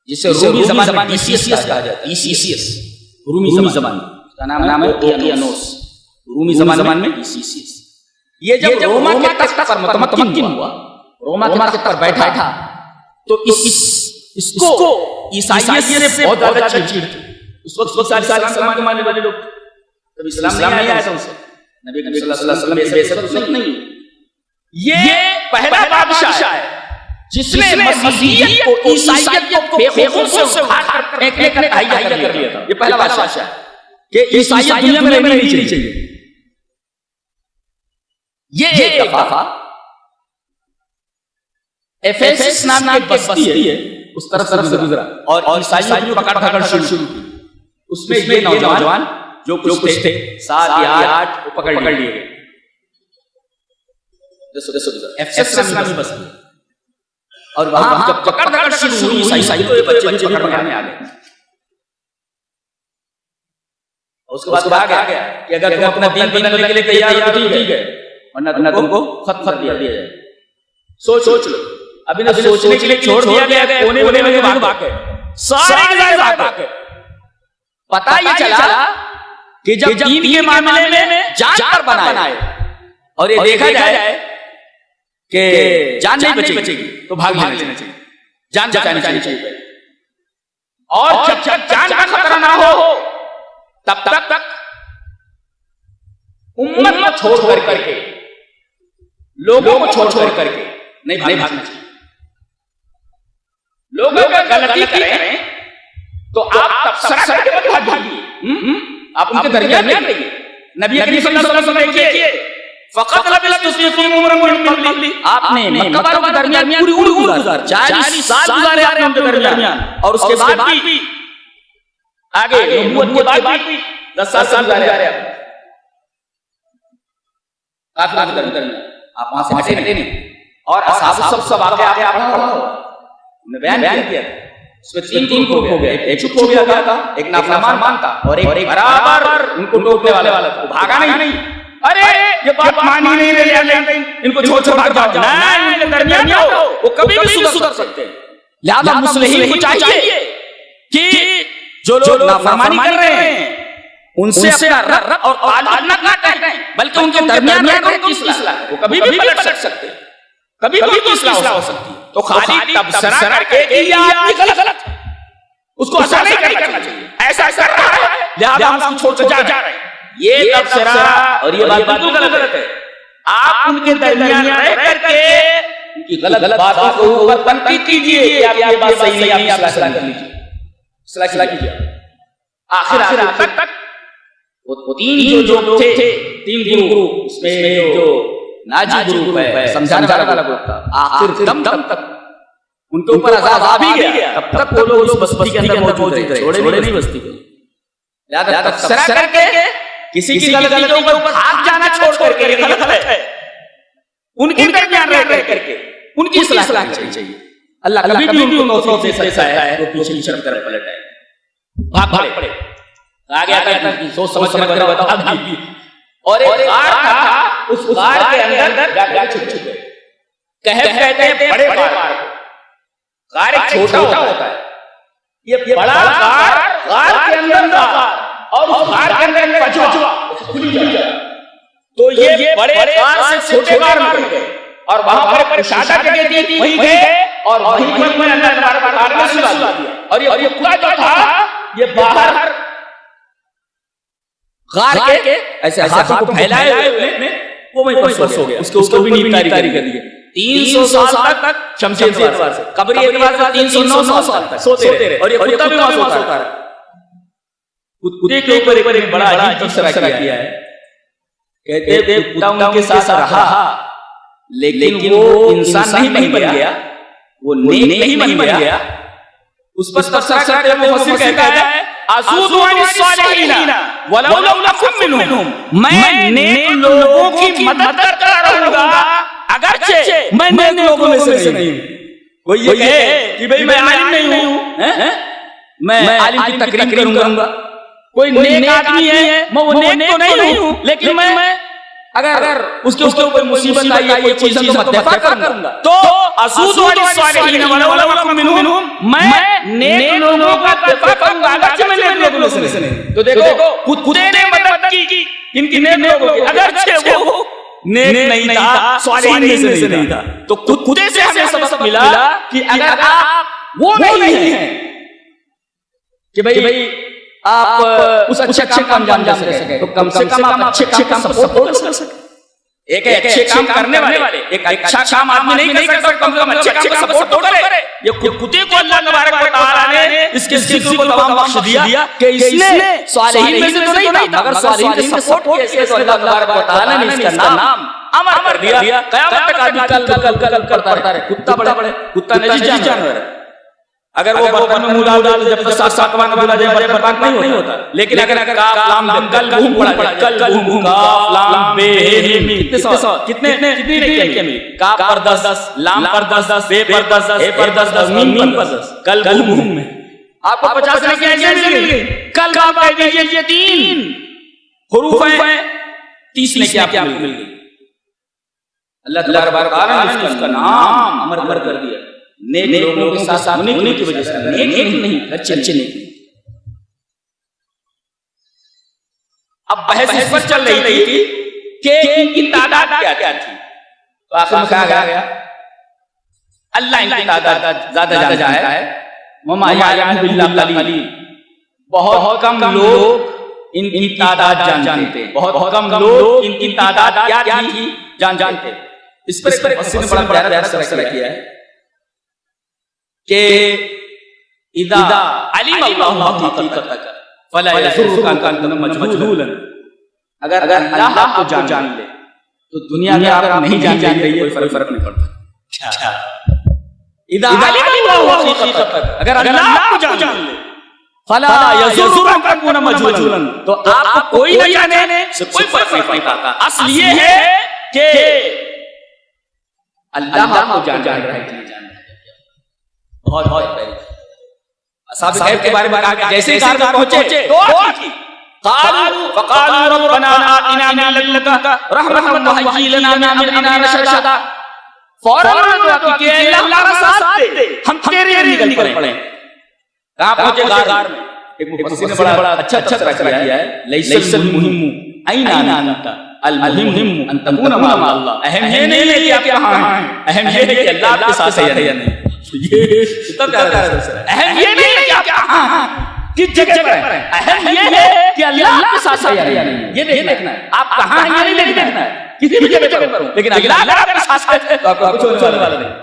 जिसे रूमी ज़बान में ईसीएस कहा जाता है। ईसीएस रूमी ज़बान का नाम है ओकियानोस, रूमी ज़बान में ईसीएस। ये जब रोमा के तख्त पर मुतमक्किन हुआ, रोमा के तख्त पर बैठा तो इसको ईसाइयत से बहुत ज्यादा चिढ़ थी। उस वक्त सारे इस्लाम के मानने वाले लोग, तब इस्लाम नहीं आया था उनसे, नबी सल्लल्लाहु अलैहि वसल्लम की बेइज्जत नहीं। ये पहला बादशाह है जिसने मसीहियत को, ईसाइयत को बेखौफों से उठाकर फेंकने का तहैया कर लिया था। ये पहला बादशाह है कि ईसाइयत दुनिया में नहीं चाहिए। ये एक दफा एफेसस नाम की बस्ती है, उस तरफ से गुजरा और ईसाइयों को पकड़ शुरू की। उसमें ये नौजवान जो कुछ थे 7 या 8 वो पकड़ लिए गए। एफेसस नाम की बस्ती, और वहां जब पकड़ शुरू हुई ईसाई तो ये बच्चे भी पकड़ने आ गए। उसके बाद कहा गया कि अगर तुम अपना दीन बदलने के लिए तैयार हो तो ठीक है, वरना तुमको खत दिया जाए। सोच लो। अभी ना सोचने के लिए छोड़ दिया गया, कोने में भाग गए, सारे भाग गए। पता ये चला कि जब दीन के मामले में जान पर बनाए और ये देखा जाए कि जान नहीं बचेगी तो भाग लेना चाहिए, जान बचानी चाहिए। और जब जान का खतरा ना हो तब तक उम्मत को छोड़ करके, लोगों को छोड़ करके नहीं भागना चाहिए। लोग अगर गलती करें तो आप तबसरा करके मत भागिए, आप उनके दरमियान रहिए। नबी करीम सल्लल्लाहु अलैहि वसल्लम देखिए फकत लबिस्तु फीकुम उम्रन मिन क़ब्ली, आपने मक्का वालों के दरमियान पूरी उम्र गुजारी, 40 साल गुजारे आपने उनके दरमियान, और उसके बाद भी आगे नबूवत के बाद भी 10 साल गुजारे आपने काफिर के दरमियान। आप वहां से हटे नहीं, और असहाब सब आगे आगे आप ने बयान किया था। उसमें तीन ग्रुप हो गए, एक चुप हो गया था, एक नाफरमान था, और एक बराबर उनको टोकने वाला था। भागा नहीं, अरे ये बात मान ही नहीं रहे, इनको छोड़ भाग जाओ, नहीं इनके दरमियान आओ, वो कभी भी सुधर सकते हैं। लिहाजा मुस्लिम को चाहिए कि जो लोग नाफरमानी कर रहे हैं उनसे अपना रब और ताल्लुक न काटें, बल्कि उनके दरमियान रहकर उनकी इस्लाह, वो कभी भी पलट सकते हैं, कभी भी इस्लाह हो सकती है। तो खाली तबसरा करके कि ये आदमी गलत है, उसको ऐसा नहीं करना चाहिए, ऐसा कर रहा है लिहाजा हम उसको छोड़ जा रहे हैं, ये तबसरा और ये बात बिल्कुल गलत है। आप उनके दरमियान रह करके उनकी गलत बातों को ऊपर तनकीद कीजिए कि आप ये बात सही नहीं, आप इस्लाह कर लीजिए, इस्लाह कीजिए। आखिर तक वो तीन जो लोग थे, तीन ग्रुप, उसमें जो नाजी ग्रुप है, समझाने वाला ग्रुप था, आखिर दम तक उनके ऊपर अज़ाब आ भी गया, तब तक वो लोग उस बस्ती के अंदर मौजूद रहे, छोड़े नहीं बस्ती को। लिहाजा तबसरा करके किसी की गलती के ऊपर भाग जाना छोड़ करके ये गलत है, उनके दरमियान रह करके उनकी इस्लाह चाहिए। अल्लाह कभी भी उनको तौफीक दे सकता है तो पीछे तरफ पलट आए, भाग पड़े। आ गया था कि सोच समझ कर बताओ, और एक गार था, उस गार के अंदर छुप गए। कहते हैं बड़े गार एक छोटा होता है, ये बड़ा गार के अंदर था, और उस गार के अंदर कछुआ खुली जगह, तो ये बड़े गार से छोटे गार में गए, और वहां पर शादा जगह थी, वहीं गए, और वहीं पर अल्लाह तबारक व तआला ने सुला दिया। और ये कुत्ता जो था ये बाहर गार के ऐसे हाथों को फैलाए हुए वो वहीं पर हो गया, उसको भी नींद तारी कर दी। 300 साल तक शमशी एतबार से, कब्री एतबार से 309 साल तक सोते रहे, और ये कुत्ता भी वहां सोता रहा। कुत्ते के ऊपर एक बड़ा अजीब तबसरा किया है। कहते थे कुत्ता उनके साथ रहा, लेकिन वो इंसान नहीं बन गया, वो नेक नहीं बन गया। उस पर तबसरा करते हुए मुफस्सिर कहता है अज़ूदु अनिस्सालिहीना वलौ लम अकुम मिनहुम, मैं नेक लोगों की मदद करता रहूंगा अगरचे मैं नेक लोगों में से नहीं हूं। कोई ये कहे कि भाई मैं आलिम नहीं हूं, मैं आलिम की तकरीम करूंगा, कोई नेक आदमी है, मैं वो नेक तो नहीं हूं, लेकिन मैं अगर उसके ऊपर मुसीबत आई है, कोई चीज तो दफा करूंगा, तो अज़ूदु अनिस्सालिहीना वलौ लम अकुम मिनहुम, मैं नेक लोगों का दफा करूंगा अगरचे मैं नेक लोगों में से नहीं। तो देखो कुत्ते ने मदद की इनकी नेक लोगों की, अगरचे वो नेक नहीं था, सालिहीन में से नहीं था। तो कुत्ते से हमें सबक मिला कि अगर आप वो नहीं हैं कि भाई आप उस अच्छे काम जान सके, तो कम से कम आप अच्छे काम सपोर्ट कर सके। एक अच्छे काम करने वाले एक अच्छा काम आदमी नहीं कर सकता, कम से कम अच्छे काम सपोर्ट तो करे। ये कुत्ते को अल्लाह तबारक व तआला ने इसके जिक्र को तमाम बख्श दिया कि इसने सालिहीन में से तो नहीं था, मगर सालिहीन से सपोर्ट किया, इसलिए तो अल्लाह तबारक व तआला ने इसका नाम अमर कर दिया। क़यामत तक आदमी कल करता रहे। कुत्ता नजीस जानवर है, अगर वो बर्तन में मुंह डाल जब तक सात बार बोला जाए बर्बाद नहीं होता। लेकिन अगर काफ लाम कल बूम पड़ा, कल बूम काफ लाम बे मीम, कितनी मिली? काफ पर 10, लाम पर 10, बे पर 10, ए पर 10, मीम पर 10, कल बूम में आपको 50 नहीं कैसे मिल गई? कल आप कह दीजिए ये 3 हुरूफ हैं, 30 में क्या मिल गई? अल्लाह तबारक व तआला ने उसका नाम अमर कर दिया। नेक लोगों के साथ होने की वजह से, नेक नहीं अच्छे नेक। अब बहस इस पर चल रही थी कि इनकी तादाद क्या थी, तो आखिर में कहा गया अल्लाह इनकी तादाद ज्यादा जानता है। वमा यअलमु इल्ला क़लील, बहुत कम लोग इनकी तादाद जानते हैं, बहुत कम लोग इनकी तादाद क्या थी जानते। इस पर मुफस्सिर ने बड़ा प्यारा तबसरा किया है कि इदा अलिम अल्लाहु हक़ीक़तक फला यज़ुरुका अन तकुना मजहूलन, अगर अल्लाह आपको जान ले तो दुनिया में अगर नहीं जान रही है कोई फर्क नहीं पड़ता। अगर अल्लाह को जान ले फला यज़ुरुकुम मजहूलन, तो आपको कोई न जाने से कोई फर्क नहीं पड़ता। असल ये है कि अल्लाह को जान रहा है कि नहीं जान रहा है। बहुत पहले असहाब गैब के बारे में कहा, जैसे कार में पहुंचे तो क़ालू रब्बना आतिना मिन लदुनका रहमतन व हय्यि लना मिन अमरिना रशदा। फौरन दुआ की कि अल्लाह का साथ दे, हम तेरे लिए निकल पड़े। कहां पहुंचे? गार में। एक मुफस्सिर ने बड़ा अच्छा तफसीर किया है, लैसल मुहिम्मु ऐना अंत अल मुहिम्मु अन तकूना मा अल्लाह। अहम ये नहीं है कि आप कहां हैं, अहम ये है कि अल्लाह आपके साथ है या नहीं। ये कितना प्यारा तफसीर है। अहम ये नहीं है कि आप कहां हैं, किस जगह पर हैं, अहम ये है कि अल्लाह आपके साथ है या नहीं। ये देखना है, आप कहां हैं ये नहीं देखना है, किसी भी जगह पर हो, लेकिन अल्लाह आपके साथ है तो आपको कुछ होने वाला नहीं।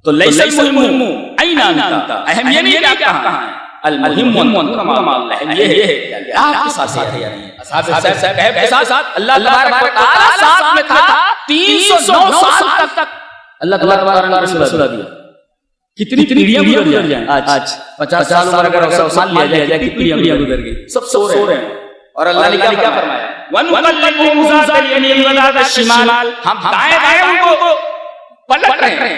तो लैसल मुहिम्मु ऐना अंत, अहम ये नहीं है कि आप कहां हैं, अल मुहिम्मु अन तकूना मा अल्लाह। ये है कि आपके साथ है या नहीं। असहाब गैब के साथ अल्लाह तबारक व तआला साथ में था 309 साल तक। अल्लाह तबारक व तआला दिया। कितनी पीढ़ियां गुजर जाएं। आज 50 साल उम्र अगर 100 साल लिया जाए, कितनी पीढ़ियां गुजर गई, सब सो रहे हैं। और अल्लाह ने क्या फरमाया, वनुकल्लिबुहुम ज़ातल यमीन व ज़ातल शिमाल, हम दाएं बाएं उनको पलट रहे हैं।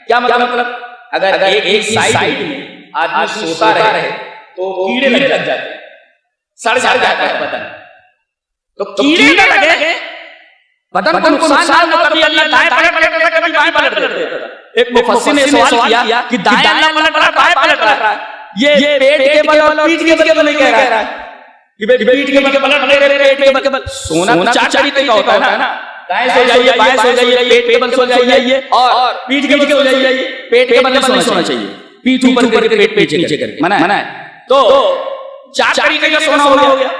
क्या मतलब, अगर एक साइड में आदमी सोता रहे तो कीड़े लग जाते हैं, सड़ जाता है बदन। तो कीड़े न लगे, बदन को नुकसान ना कभी अल्लाह दाएं पलट कभी बाएं पलट देता था। एक मुफस्सिर ने सवाल किया कि दाएं अल्लाह पलट रहा है, बाएं पलट रहा है, ये पेट के बल और पीठ के बल नहीं कह रहा है कि पीठ के बल पलट रहे, पेट के बल। सोना चार तरीके का होता है ना, दाएं सो जाइए, बाएं सो जाइए, पेट के बल सो जाइए और पीठ के बल सो जाइए। पेट के बल नहीं सोना चाहिए, पीठ ऊपर करके पेट नीचे करके मना है। तो चार तरीके का सोना हो गया।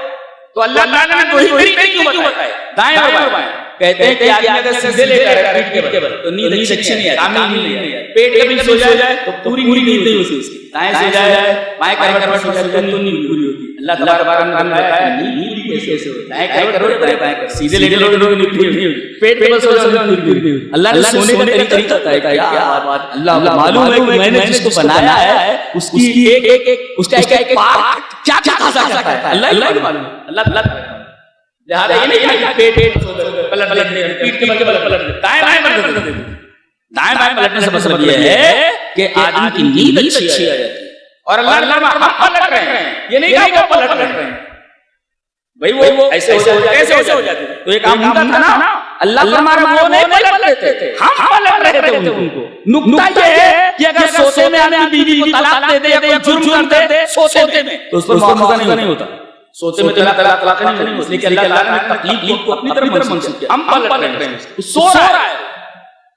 तो अल्लाह ताला ने दो ही तरीके क्यों बताए, दाएं और बाएं। कहते हैं कि आदमी अगर सीधे लेकर है पीठ के बल तो नींद अच्छी नहीं आती, कामिल नींद नहीं आती। पेट के बल सो जाए तो पूरी नींद नहीं होती उसकी, दाएं सो जाए, बाएं करवट सो जाए तो नींद पूरी होती। अल्लाह तबारक व तआला ने बताया नींद कैसे होती है, दाएं करवट बाएं करवट, सीधे लेके नींद पूरी नहीं होती, पेट के बल सो जाए नींद पूरी नहीं होती। अल्लाह ने सोने का तरीका बताया। क्या बात, अल्लाह मालूम है कि मैंने जिसको बनाया है उसकी एक उसका एक पार्ट क्या क्या खा सकता है, अल्लाह को मालूम। अल्लाह लिहाजा ये नहीं कि पेट पलट पीठ के बल पलट दाएं बाएं पलट दे। दाएं बाएं पलटने से मतलब ये है कि आदमी की नींद अच्छी आ जाती है। और अल्लाह पलट रहे हैं, ये नहीं कहा पलट रहे हैं भाई, वो ऐसे कैसे हो जाते। तो एक काम होता था ना, अल्लाह हमारा वो नहीं पलटते थे, हम पलट रहे थे उनको। नुक्ता ये है कि अगर सोते में आदमी बीवी को तलाक दे दे या जुर्म कर दे सोते में, तो उस पर मुआवजा नहीं होता। सोते में तलाक नहीं होता, इसलिए अल्लाह ने तकलीफ को अपनी तरफ मंसूब किया। हम पलट रहे हैं, सो रहा है,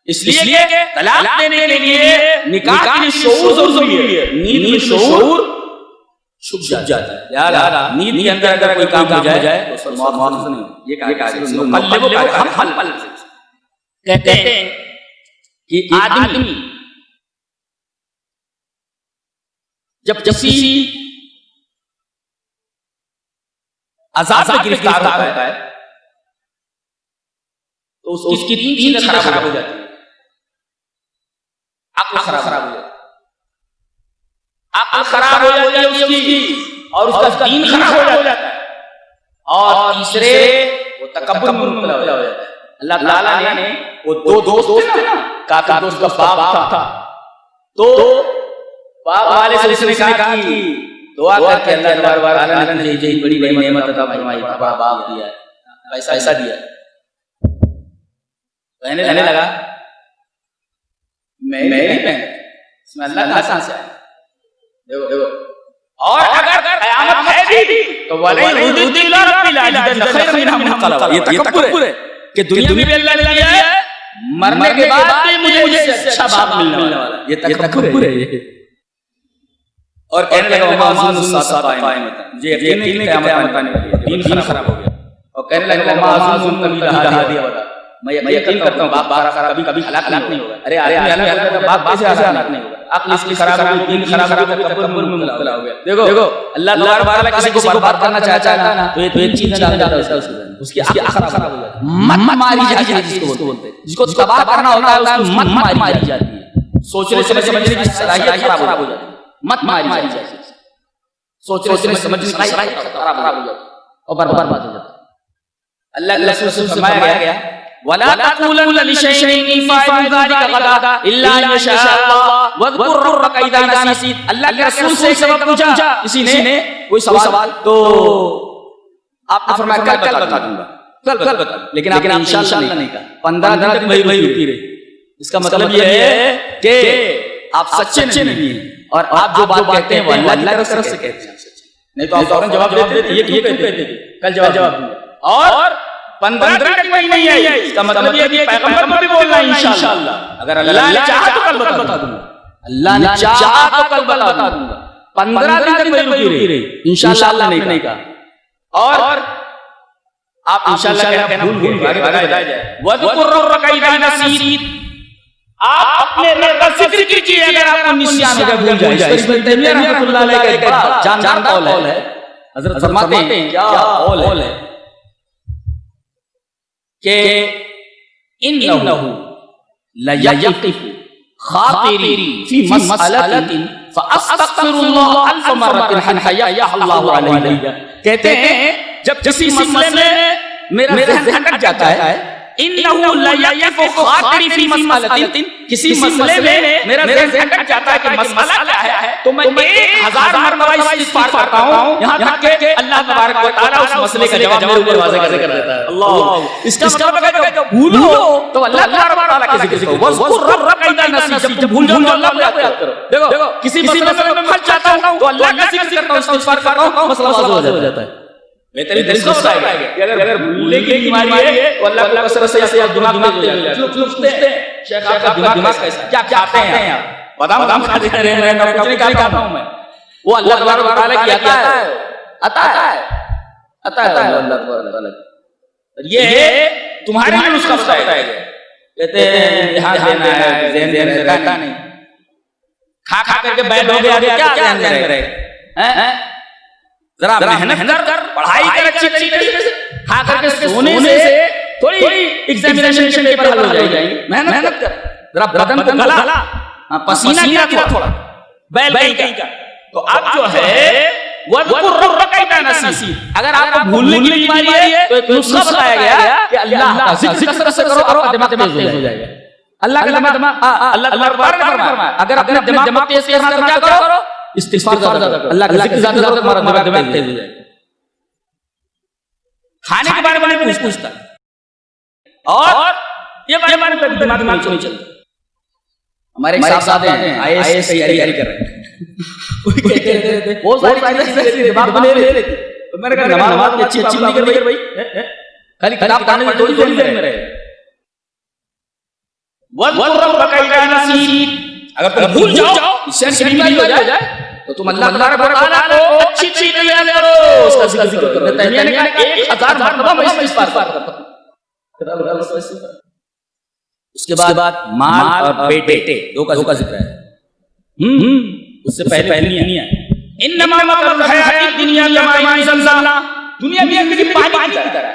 इसलिए तलाक देने के लिए निकाह की शऊर जरूरी है। नींद में शऊर छुप जाता है। यार नींद के अंदर अगर कोई काम हो जाए तो उस पर मुआवजा नहीं होता। ये कहा हम पलट कहते हैं कि आदमी जब किसी अज़ाब में गिरफ्तार होता है तो उसकी तीन चीजें खराब हो जाती है। आंख खराब हो जाती है, आंख खराब हो जाती है उसकी, और उसका दीन खराब हो जाता है, और तीसरे वो तकब्बुर में मुब्तला हो जाता है। अल्लाह ताला ने वो दो दोस्त थे ना, काफी दोस्त का बाप था, तो बाप वाले से उसने कहा कि दुआ करके अल्लाह तबारक ने ये बड़ी नेमत अता फरमाई, बाप दिया, पैसा दिया। कहने लगा मैं नहीं पहन, इसमें अल्लाह कहां से आया। देखो, और अगर कयामत है भी तो वलैयुदिल रब्बिल आजिद खैर मिनहा मुनक़लबा। ये तकब्बुर है कि दुनिया में अल्लाह ने दिया है, मरने के बाद भी मुझे अच्छा बाप मिलने वाला है। ये तकब्बुर है ये। और कहने लगा मुझे यकीन नहीं कि क़यामत आने वाली है, दीन खराब हो गया। और कहने लगा मैं यकीन करता हूँ बाप कभी हलाक नहीं होगा। अरे बाप कैसे हलाक नहीं होगा, अक्ल इसकी खराब हो गई, दीन खराब हो गया, तकब्बुर में मुब्तला हो गया। देखो अल्लाह तबारक व तआला किसी को बर्बाद करना चाहता है ना, तो ये चीज डाल देता है उसके अंदर। उसकी आंखें खराब हो जाती है, मत मारी जाती है, जिसको बोलते हैं, जिसको तबाह करना होता है उसकी मत मारी जाती है, सोचने समझने की सलाहियत खराब हो जाती है, मत मारी जाती है, सोचने समझने की सलाहियत खराब हो जाती है और बर्बाद हो जाती है। अल्लाह के रसूल से फरमाया गया वला तक़ूलन्ना लिशैइन फ़ाइलु ज़ालिका गदा इल्ला अन यशा अल्लाह वज़कुर रब्बका इज़ा नसीत। अल्लाह के रसूल से एक सबब पूछा किसी ने कोई सवाल, तो आपने फरमाया कल बता दूंगा, कल बता, लेकिन आपने इंशाअल्लाह नहीं कहा, 15 दिन तक वही रुकी रही। इसका मतलब ये है कि आप सच्चे नहीं हैं और आप जो बात कहते हैं वो अल्लाह की तरफ से कहते हैं, नहीं तो आप फौरन जवाब देते थे, ये क्यों कहते थे, कल जवाब दूंगा, और 15 दिन तक वही नहीं आई। इसका मतलब ये है पैगंबर को भी बोलना है इंशाअल्लाह, अगर अल्लाह ने चाहा तो कल बता दूंगा, अल्लाह ने चाहा तो कल बता दूंगा। 15 दिन तक वही रुकी रही, इंशाअल्लाह नहीं कहा, और आप इंशाअल्लाह कहना भूल गए, आगे बताया जाए वज़कुर रब्बका इज़ा नसीत, आप अपने रब का जिक्र कीजिए अगर आपको निस्यान हो गया, भूल जाए। इस पर तैमिया रहमतुल्लाह अलैह का एक बड़ा जानदार कौल है, हज़रत फरमाते हैं क्या कौल है कि इन्नहु लयक़िफ़ु खातिरी फी मसअलतिन फ़अस्तग़फ़िरुल्लाह अल्फ़ मर्रतिन हत्ता यहल्लाहु अलैहि। कहते हैं जब किसी मसले में मेरा ज़हन भटक जाता है, इन्नहु लयक़िफ़ु खातिरी फी मसअलतिन, किसी मसले में मेरा ज़हन भटक जाता है कि मसला क्या है, तो मैं 1000 मरतबा इस्तिग़फ़ार करता हूं, यहां तक कि अल्लाह तबारक व तआला उस मसले का जवाब मेरे ऊपर वाज़ेह कर देता है। अल्लाह, इसका मतलब है कि भूलो तो अल्लाह तबारक व तआला का जिक्र करो, वज़कुर रब्बका इज़ा नसीत, जब भूल जाओ तो अल्लाह को याद करो। देखो किसी मसले में मैं फंस जाता हूं तो अल्लाह का जिक्र करता हूं, इस्तिग़फ़ार करता हूं, मसला वाज़ेह हो जाता है। बेहतरीन तरीका होता है कि अगर भूलने की बीमारी है तो अल्लाह को कसरत से आप दिमाग तेज हो जाता है। पूछते हैं शेख आपका दिमाग कैसा, क्या खाते हैं आप, बादाम खाते हैं, मैं कुछ नहीं खाता हूं मैं, वो अल्लाह तबारक व तआला की आता है अल्लाह तबारक व तआला। ये तुम्हारे लिए उसका बताया गया, कहते हैं ध्यान देना है, ज़हन देना रहता नहीं, खा करके बैठ हो गया, क्या ध्यान में रहेगा, हैं जरा मेहनत कर, पढ़ाई कर अच्छी तरीके से, खा करके सोने से थोड़ी एग्जामिनेशन पेपर हल हो जाएंगे, मेहनत कर, जरा बदन को गला, पसीना गिरा थोड़ा, बैल कहीं का, तो अब जो है वज़कुर रब्बका इज़ा नसीत, अगर आपको भूलने की बीमारी है तो एक नुस्खा बताया गया कि अल्लाह का जिक्र कसरत से करो, आपका दिमाग तेज हो जाएगा। अल्लाह का दिमाग अल्लाह तबारक व तआला, अगर अपने दिमाग को तेज करना तो क्या करो, इस्तिग़फ़ार ज़्यादा करो, अल्लाह का जिक्र ज़्यादा करो, तुम्हारा दिमाग तेज हो जाएगा। खाने के बारे में नहीं पूछता, और ये बारे में दिमाग में नहीं चलता। हमारे एक साहब हैं आईएएस की तैयारी कर रहे हैं, कोई कहते रहते वो सारी चीजें दिमाग में ले लेते, तो मैंने कहा नमाज की अच्छी नहीं कर भाई, खाली किताब पढ़ने में थोड़ी देर में रहे। वज़कुर रब्बका इज़ा नसीत, अगर तुम भूल जाओ, इससे बीमारी हो जाए तो तुम अल्लाह तबारक व तआला को अच्छी तरीके से करो, उसका जिक्र करो। तैमिया ने कहा 1000 मरतबा मैं इस्तिग़फ़ार करता हूं। उसके बाद माल और बेटे दो का जिक्र है, उससे पहले नहीं है। इन्नमा मसलुल हयातिद दुनिया कमा अंज़लना, दुनिया में किसी पानी की तरह,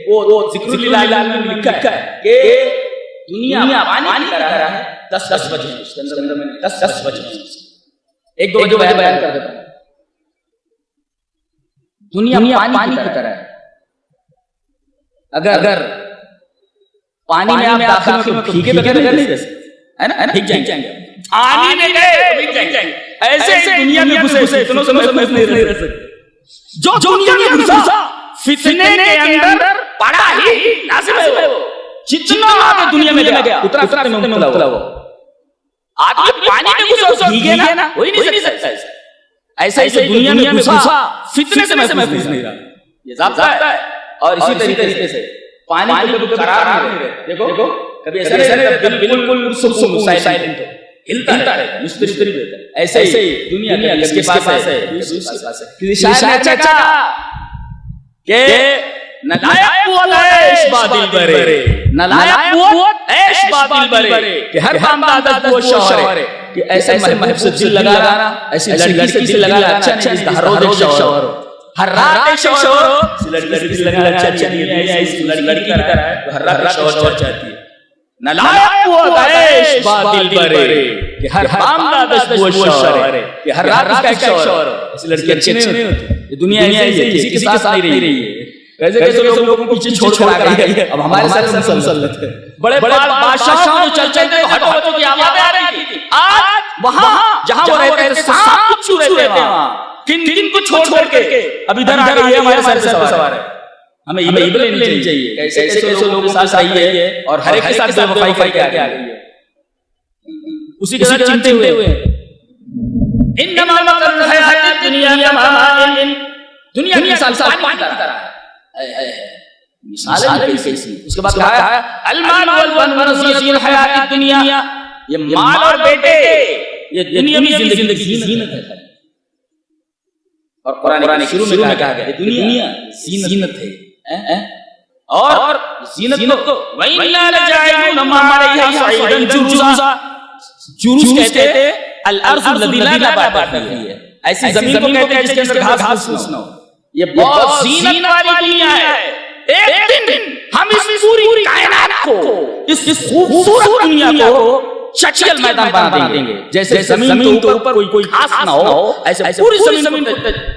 वो ज़िक्रुल्लाह में लिखा है कि दुनिया पानी की तरह है। 10 वजह है उसके अंदर में, 10 वजह है, एक दो वजह बयान कर देता हूं। दुनिया पानी की तरह है, अगर पानी में आप दाखिल हो तो भीगे बगैर नहीं रह सकते, है ना, भीग जाएंगे, पानी में गए तो भीग जाएंगे, ऐसे दुनिया में घुसे इतनों से नहीं रह सकते। जो दुनिया में घुसा फितने के अंदर पड़ा ही नाज़िम है, वो जितना आगे दुनिया में गया उतना में मुब्तला हुआ। आदमी पानी में घुसा भीगे ना, वही नहीं सकता। ऐसे दुनिया में घुसा फितने से महफूज नहीं रहा, ये ज़ाब्ता है। और इसी तरीके से पानी को करार नहीं रहता, देखो कभी ऐसा नहीं बिल्कुल सुकून साइलेंट हो, हिलता रहता, मुस्तरिद रहता है। ऐसे ही दुनिया इसके पास है, किसी शायर ने कहा कि नलायक कुव्वत ऐश बादिल बरे, नलायक कुव्वत ऐश बादिल बरे, कि हर काम का आदत वो शौहर है, कि ऐसे महब से दिल लगाना, ऐसी लड़की से दिल लगाना अच्छा नहीं, जिसका हर रोज एक शौहर हो, हर रात एक शोर हो, लड़की अच्छा चली है, इस लड़की की तरह है, हर रात शोर चाहती है। नालायक वो गैश बातिल बरे कि हर बामला दस वो शोर है कि हर रात का एक शोर हो। इस लड़की अच्छी नहीं होती, ये दुनिया ऐसी है, किसी के साथ नहीं रही है। कैसे कैसे लोगों को पीछे छोड़ कर आ गई है, अब हमारे साथ मुसलसल थे। बड़े बड़े बादशाह जो चल चलते थे, हटो बच्चों की आवाजें आ रही थी। आज वहां जहां वो रहते थे सांप बिच्छू रहते हैं वहां, किन को छोड़ करके अब इधर आ गई है, हमारे सर पे सवार है। हमें इबरत लेनी चाहिए कैसे कैसे लोगों के साथ आई है और हर एक के साथ बेवफाई करके आ गई है। उसी के साथ चिंते हुए इन्नमा मसल हयात दुनिया कमाइन, दुनिया की मिसाल पानी की तरह है, मिसाल कैसी। उसके बाद कहा है अल माल वल बन ज़ीनतुल हयात दुनिया, ये माल और बेटे ये दुनिया की जिंदगी की ज़ीनत है। और कुरान शुरू में कहा गया दुनिया ज़ीनत है, और ज़ीनत को वइन्ना लजाइलून मा अलैहा सईदन जुरूजा, जुरूज कहते हैं अल अर्ज़ लज़ी ला नबात फीहा है, ऐसी जमीन को कहते हैं जिसके अंदर घास फूस न हो। ये बहुत ज़ीनत वाली दुनिया है। एक दिन हम इस पूरी कायनात को, इस खूबसूरत दुनिया को शक्ल मैदान बना देंगे। जैसे जमीन के ऊपर कोई घास ना हो, ऐसे पूरी जमीन को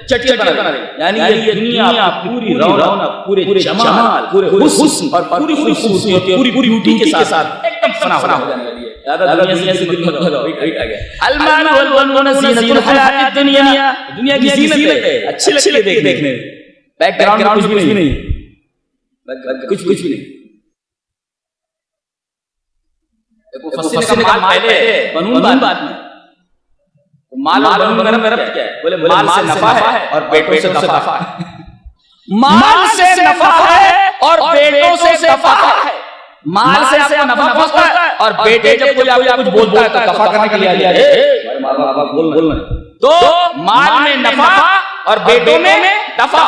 चटियल बना देंगे। यानी ये दुनिया पूरी रौनक, पूरे जमाल, पूरे हुस्न और पूरी खूबसूरती, पूरी ब्यूटी के साथ एकदम फना हो जाने वाली है। ज्यादा दुनिया से दिल मत लगाओ, आ गया अल माल वल बनून ज़ीनतुल हयात दुनिया, दुनिया की ज़ीनत है, अच्छी लगती है देखने में। बैकग्राउंड कुछ भी नहीं, कुछ भी नहीं। मुफस्सिर का माल पहले बनून बाद में, माल और बनून का रब्त क्या है? बोले माल से नफा है और बेटों से दफा है। माल से नफा है और बेटों से दफा है। माल से आपको नफा पहुंचता है और बेटे जब कोई आपको कुछ बोलता है तो दफा करने के लिए आ जाए, बोलना। तो माल में नफा और बेटों में दफा।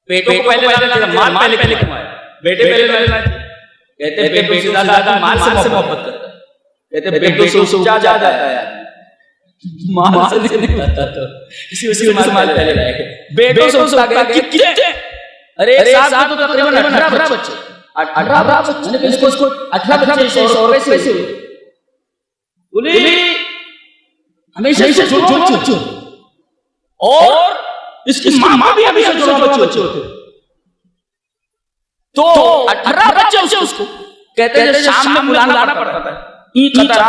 बेटों को पहले डालना, माल पहले कमाया, बेटे पहले डालना। कहते हैं बेटों से ज्यादा माल से मोहब्बत करता है। कहते हैं बेटों से ऊंचा जाता है, माल से नहीं होता। तो इसी वजह से माल पहले लाएगा। बेटों से ऊंचा गया कितने? अरे साहब तो तकरीबन 18 बच्चे, 18 बच्चे, इसको 18 बच्चे 100 रुपए से बोले हमेशा जो और इसकी मामा भी हमेशा जो बच्चे होते। तो 18 बच्चे उसको कहते हैं शाम में बुलाना पड़ता था। ई कतर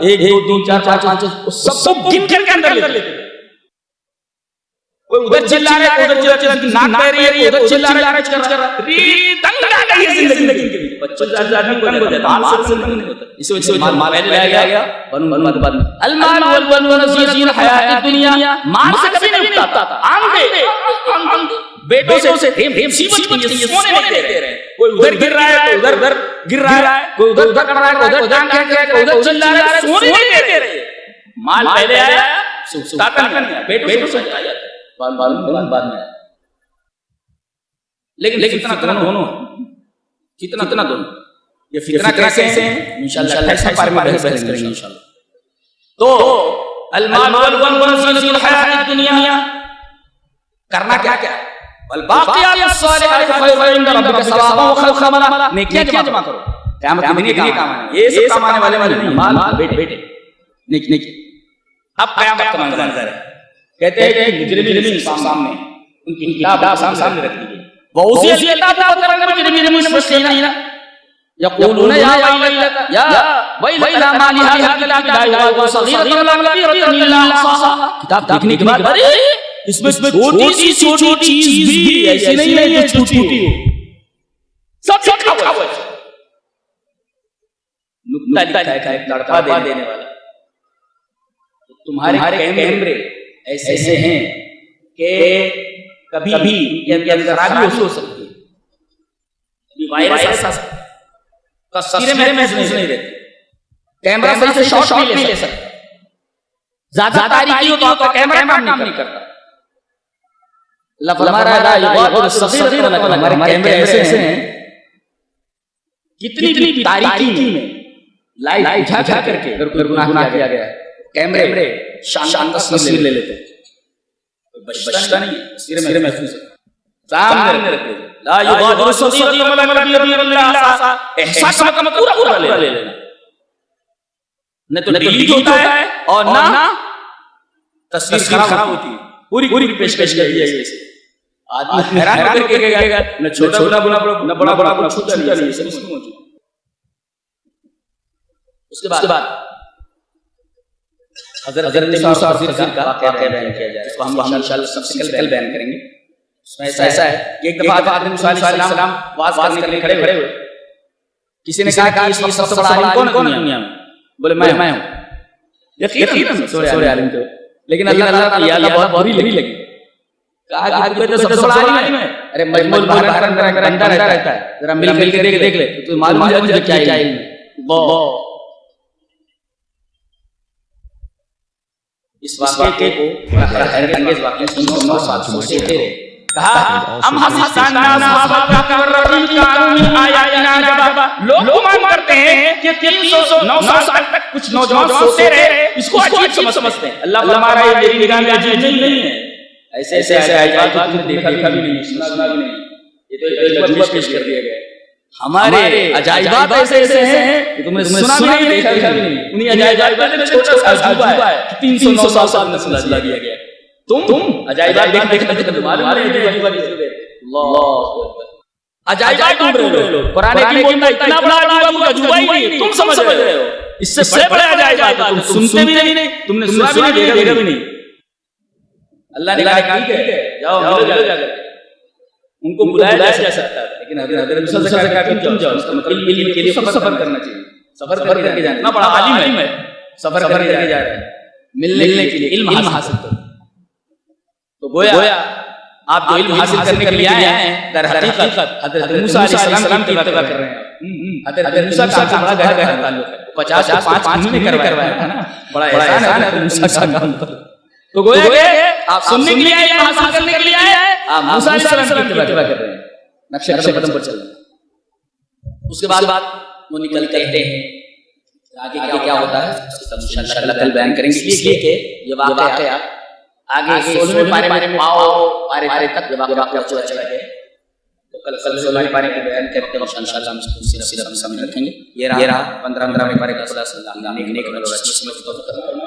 1 2 3 4 5 सब गिन के अंदर लेते। कोई उधर चिल्ला रहा है, उधर चिल्ला नाक बह रही है, उधर चिल्ला रहा है, री तंग आ गई है जिंदगी के लिए। बच्चों से आदमी तंग हो जाता है, माल से तंग नहीं होता। इसी वजह से माल पहले लाया गया, बनून बाद में। अल माल वल बनून ज़ीनतुल हयात दुनिया, माल से कभी नहीं उठता था। आम बेटों से हेम सीवत के सोने नहीं दे रहे। कोई उधर गिर रहा है, कोई उधर गिर रहा है, कोई उधर कर रहा है, कोई उधर टांग खींच रहा है, कोई उधर चिल्ला रहा है, सोने नहीं दे रहे। माल पहले आया, ताकत नहीं आया, बेटों से आ जाता है, बाद में। लेकिन कितना दोनों, कितना दोनों, ये फितना कैसे हैं इंशाअल्लाह 28 पारे में बहस करेंगे इंशाअल्लाह। तो अल माल वल बनून ज़ीनतुल हयात दुनिया, करना क्या वल बाक़ियातुस सालिहात खैरुन इंदा रब्बिका सवाबन व खैरुन अमला। नेकियां जमा करो, क़यामत के दिन ये काम आने, ये सब काम आने वाले नहीं। माल बेटे नेकी। अब क़यामत का मंजर है। कहते हैं कि मुजरिमीन सामने, उनकी किताब सामने रख दी गई। वउज़ियत किताब तरंग मुजरिमीन मुस्लिमीन यक़ूलून या वैला मा लिहाज़ा किताब ला युग़ादिरु सग़ीरतन वला कबीरतन इल्ला अहसाहा। किताब देखने के बाद अरे इसमें छोटी सी चीज भी ऐसी नहीं है जो छूटी हो, सब लिखा हुआ है। नुक्ता लिखा है, तड़पा देने वाला। तुम्हारे कैमरे ऐसे हैं कि कभी इनके अंदर खराबी हो सकती है। वायरस तस्वीरें में नहीं रहती, कैमरा सही से शॉट नहीं ले सकता, ज्यादा तारीकी हो तो आपका कैमरा काम नहीं करता। हमारे कैमरे ऐसे हैं, कितनी भी तारीकी में लाइट उठा करके गुनाह किया गया है, कैमरे शान तस्वीर ले लेते, बचता नहीं, तस्वीर महफूज सामने रखते, ला युगादिरु सगीरतन वला कबीरतन इल्ला अहसाहा, एहसास का मतलब पूरा ले लेना, न तो डिलीट होता है और ना तस्वीर खराब होती है, पूरी पेश कर दी है। आदमी हैरान होकर के कहेगा न छोटा न बड़ा छोटा नहीं, सब इसमें मौजूद। उसके बाद हज़रत मूसा और खिज़र का वाक़या बयान किया जाए, इसको हम इंशाअल्लाह सबसे कल बयान करेंगे। उसमें ऐसा है कि एक दफा हज़रत मूसा अलैहिस्सलाम वाज़ करने के लिए खड़े हुए, किसी ने कहा कि इस वक्त सबसे बड़ा आलिम कौन है दुनिया में? बोले मैं हूं। यकीनन सूरह आलिम तो, लेकिन अल्लाह ताला की याद बहुत बुरी लगी, कहा कि तो सबसे बड़ा आलिम है। अरे मजमूल बंदा रहता है, जरा मिल के देख ले तो मालूम हो जाए क्या इल्म है। इस वाक़े को हैरत अंगेज वाक़े सुनो, साथ सोचते रहे। कहा हम हसीसाना सहाबा का रबी कानून में आयातिना जवाबा, लोग गुमान करते हैं कि 300-900 साल तक कुछ नौजवान सोते रहे, इसको अजीब समझते हैं। अल्लाह फरमा रहा है मेरी निगाह में अजीब नहीं है। ऐसे आयत तुमने देखा भी नहीं, सुना भी नहीं, ये तो अजूबा पेश कर दिया गया। हमारे अजाइबात ऐसे हैं कि तुमने सुना भी नहीं, देखा भी नहीं। उन्हीं अजाइबात में छोटा सा अजूबा है कि 300-900 साल में सुना दिया गया। तुम अजाइबात देख मालूम है अजूबा किसको कहते हैं? अल्लाह अजाइबात ढूंढ रहे हो, कुरान की बोलता इतना बड़ा अजूबा ही नहीं, तुम समझ रहे हो। इससे बड़ा अजाइबात तुम सुनते भी नहीं, तुमने सुना भी नहीं, देखा भी नहीं। अल्लाह ने कहा ठीक है जाओ मिलो जाकर, उनको बुलाया जा सकता है, लेकिन हज़रत मूसा से कहा कि तुम जाओ। इसका मतलब इल्म के लिए सफर करना चाहिए, सफर करके जाना। इतना बड़ा आलिम है, सफर करके जा रहे हैं मिलने के लिए, इल्म हासिल करो। तो गोया आप जो इल्म हासिल करने के लिए आए हैं, दर हकीकत हज़रत मूसा अलैहिस्सलाम की इत्तिबा कर रहे हैं। हज़रत मूसा का बड़ा गहरा ताल्लुक है, 50-5 उन्होंने करवाया है ना, बड़ा एहसान है हज़रत मूसा का। तो गोया आप सुनने के लिए आए, हासिल करने के लिए आए हैं, आप मूसा अलैहिस्सलाम की इत्तिबा कर रहे हैं, नक्शे कदम पर चल रहे हैं। उसके बाद वो निकलते हैं, आगे क्या होता है इंशाअल्लाह कल बयान करेंगे। इसलिए कि ये वाक़या आगे 16वें पारे में पारे तक जब वाक़या चला गया, तो कल 16वें पारे के बयान करते हैं इंशाअल्लाह हम इसको सिर्फ समझ रखेंगे। ये रहा 15वें पारे का खुलासा। अल्लाह ने नेक नौजवान इसमें तो करना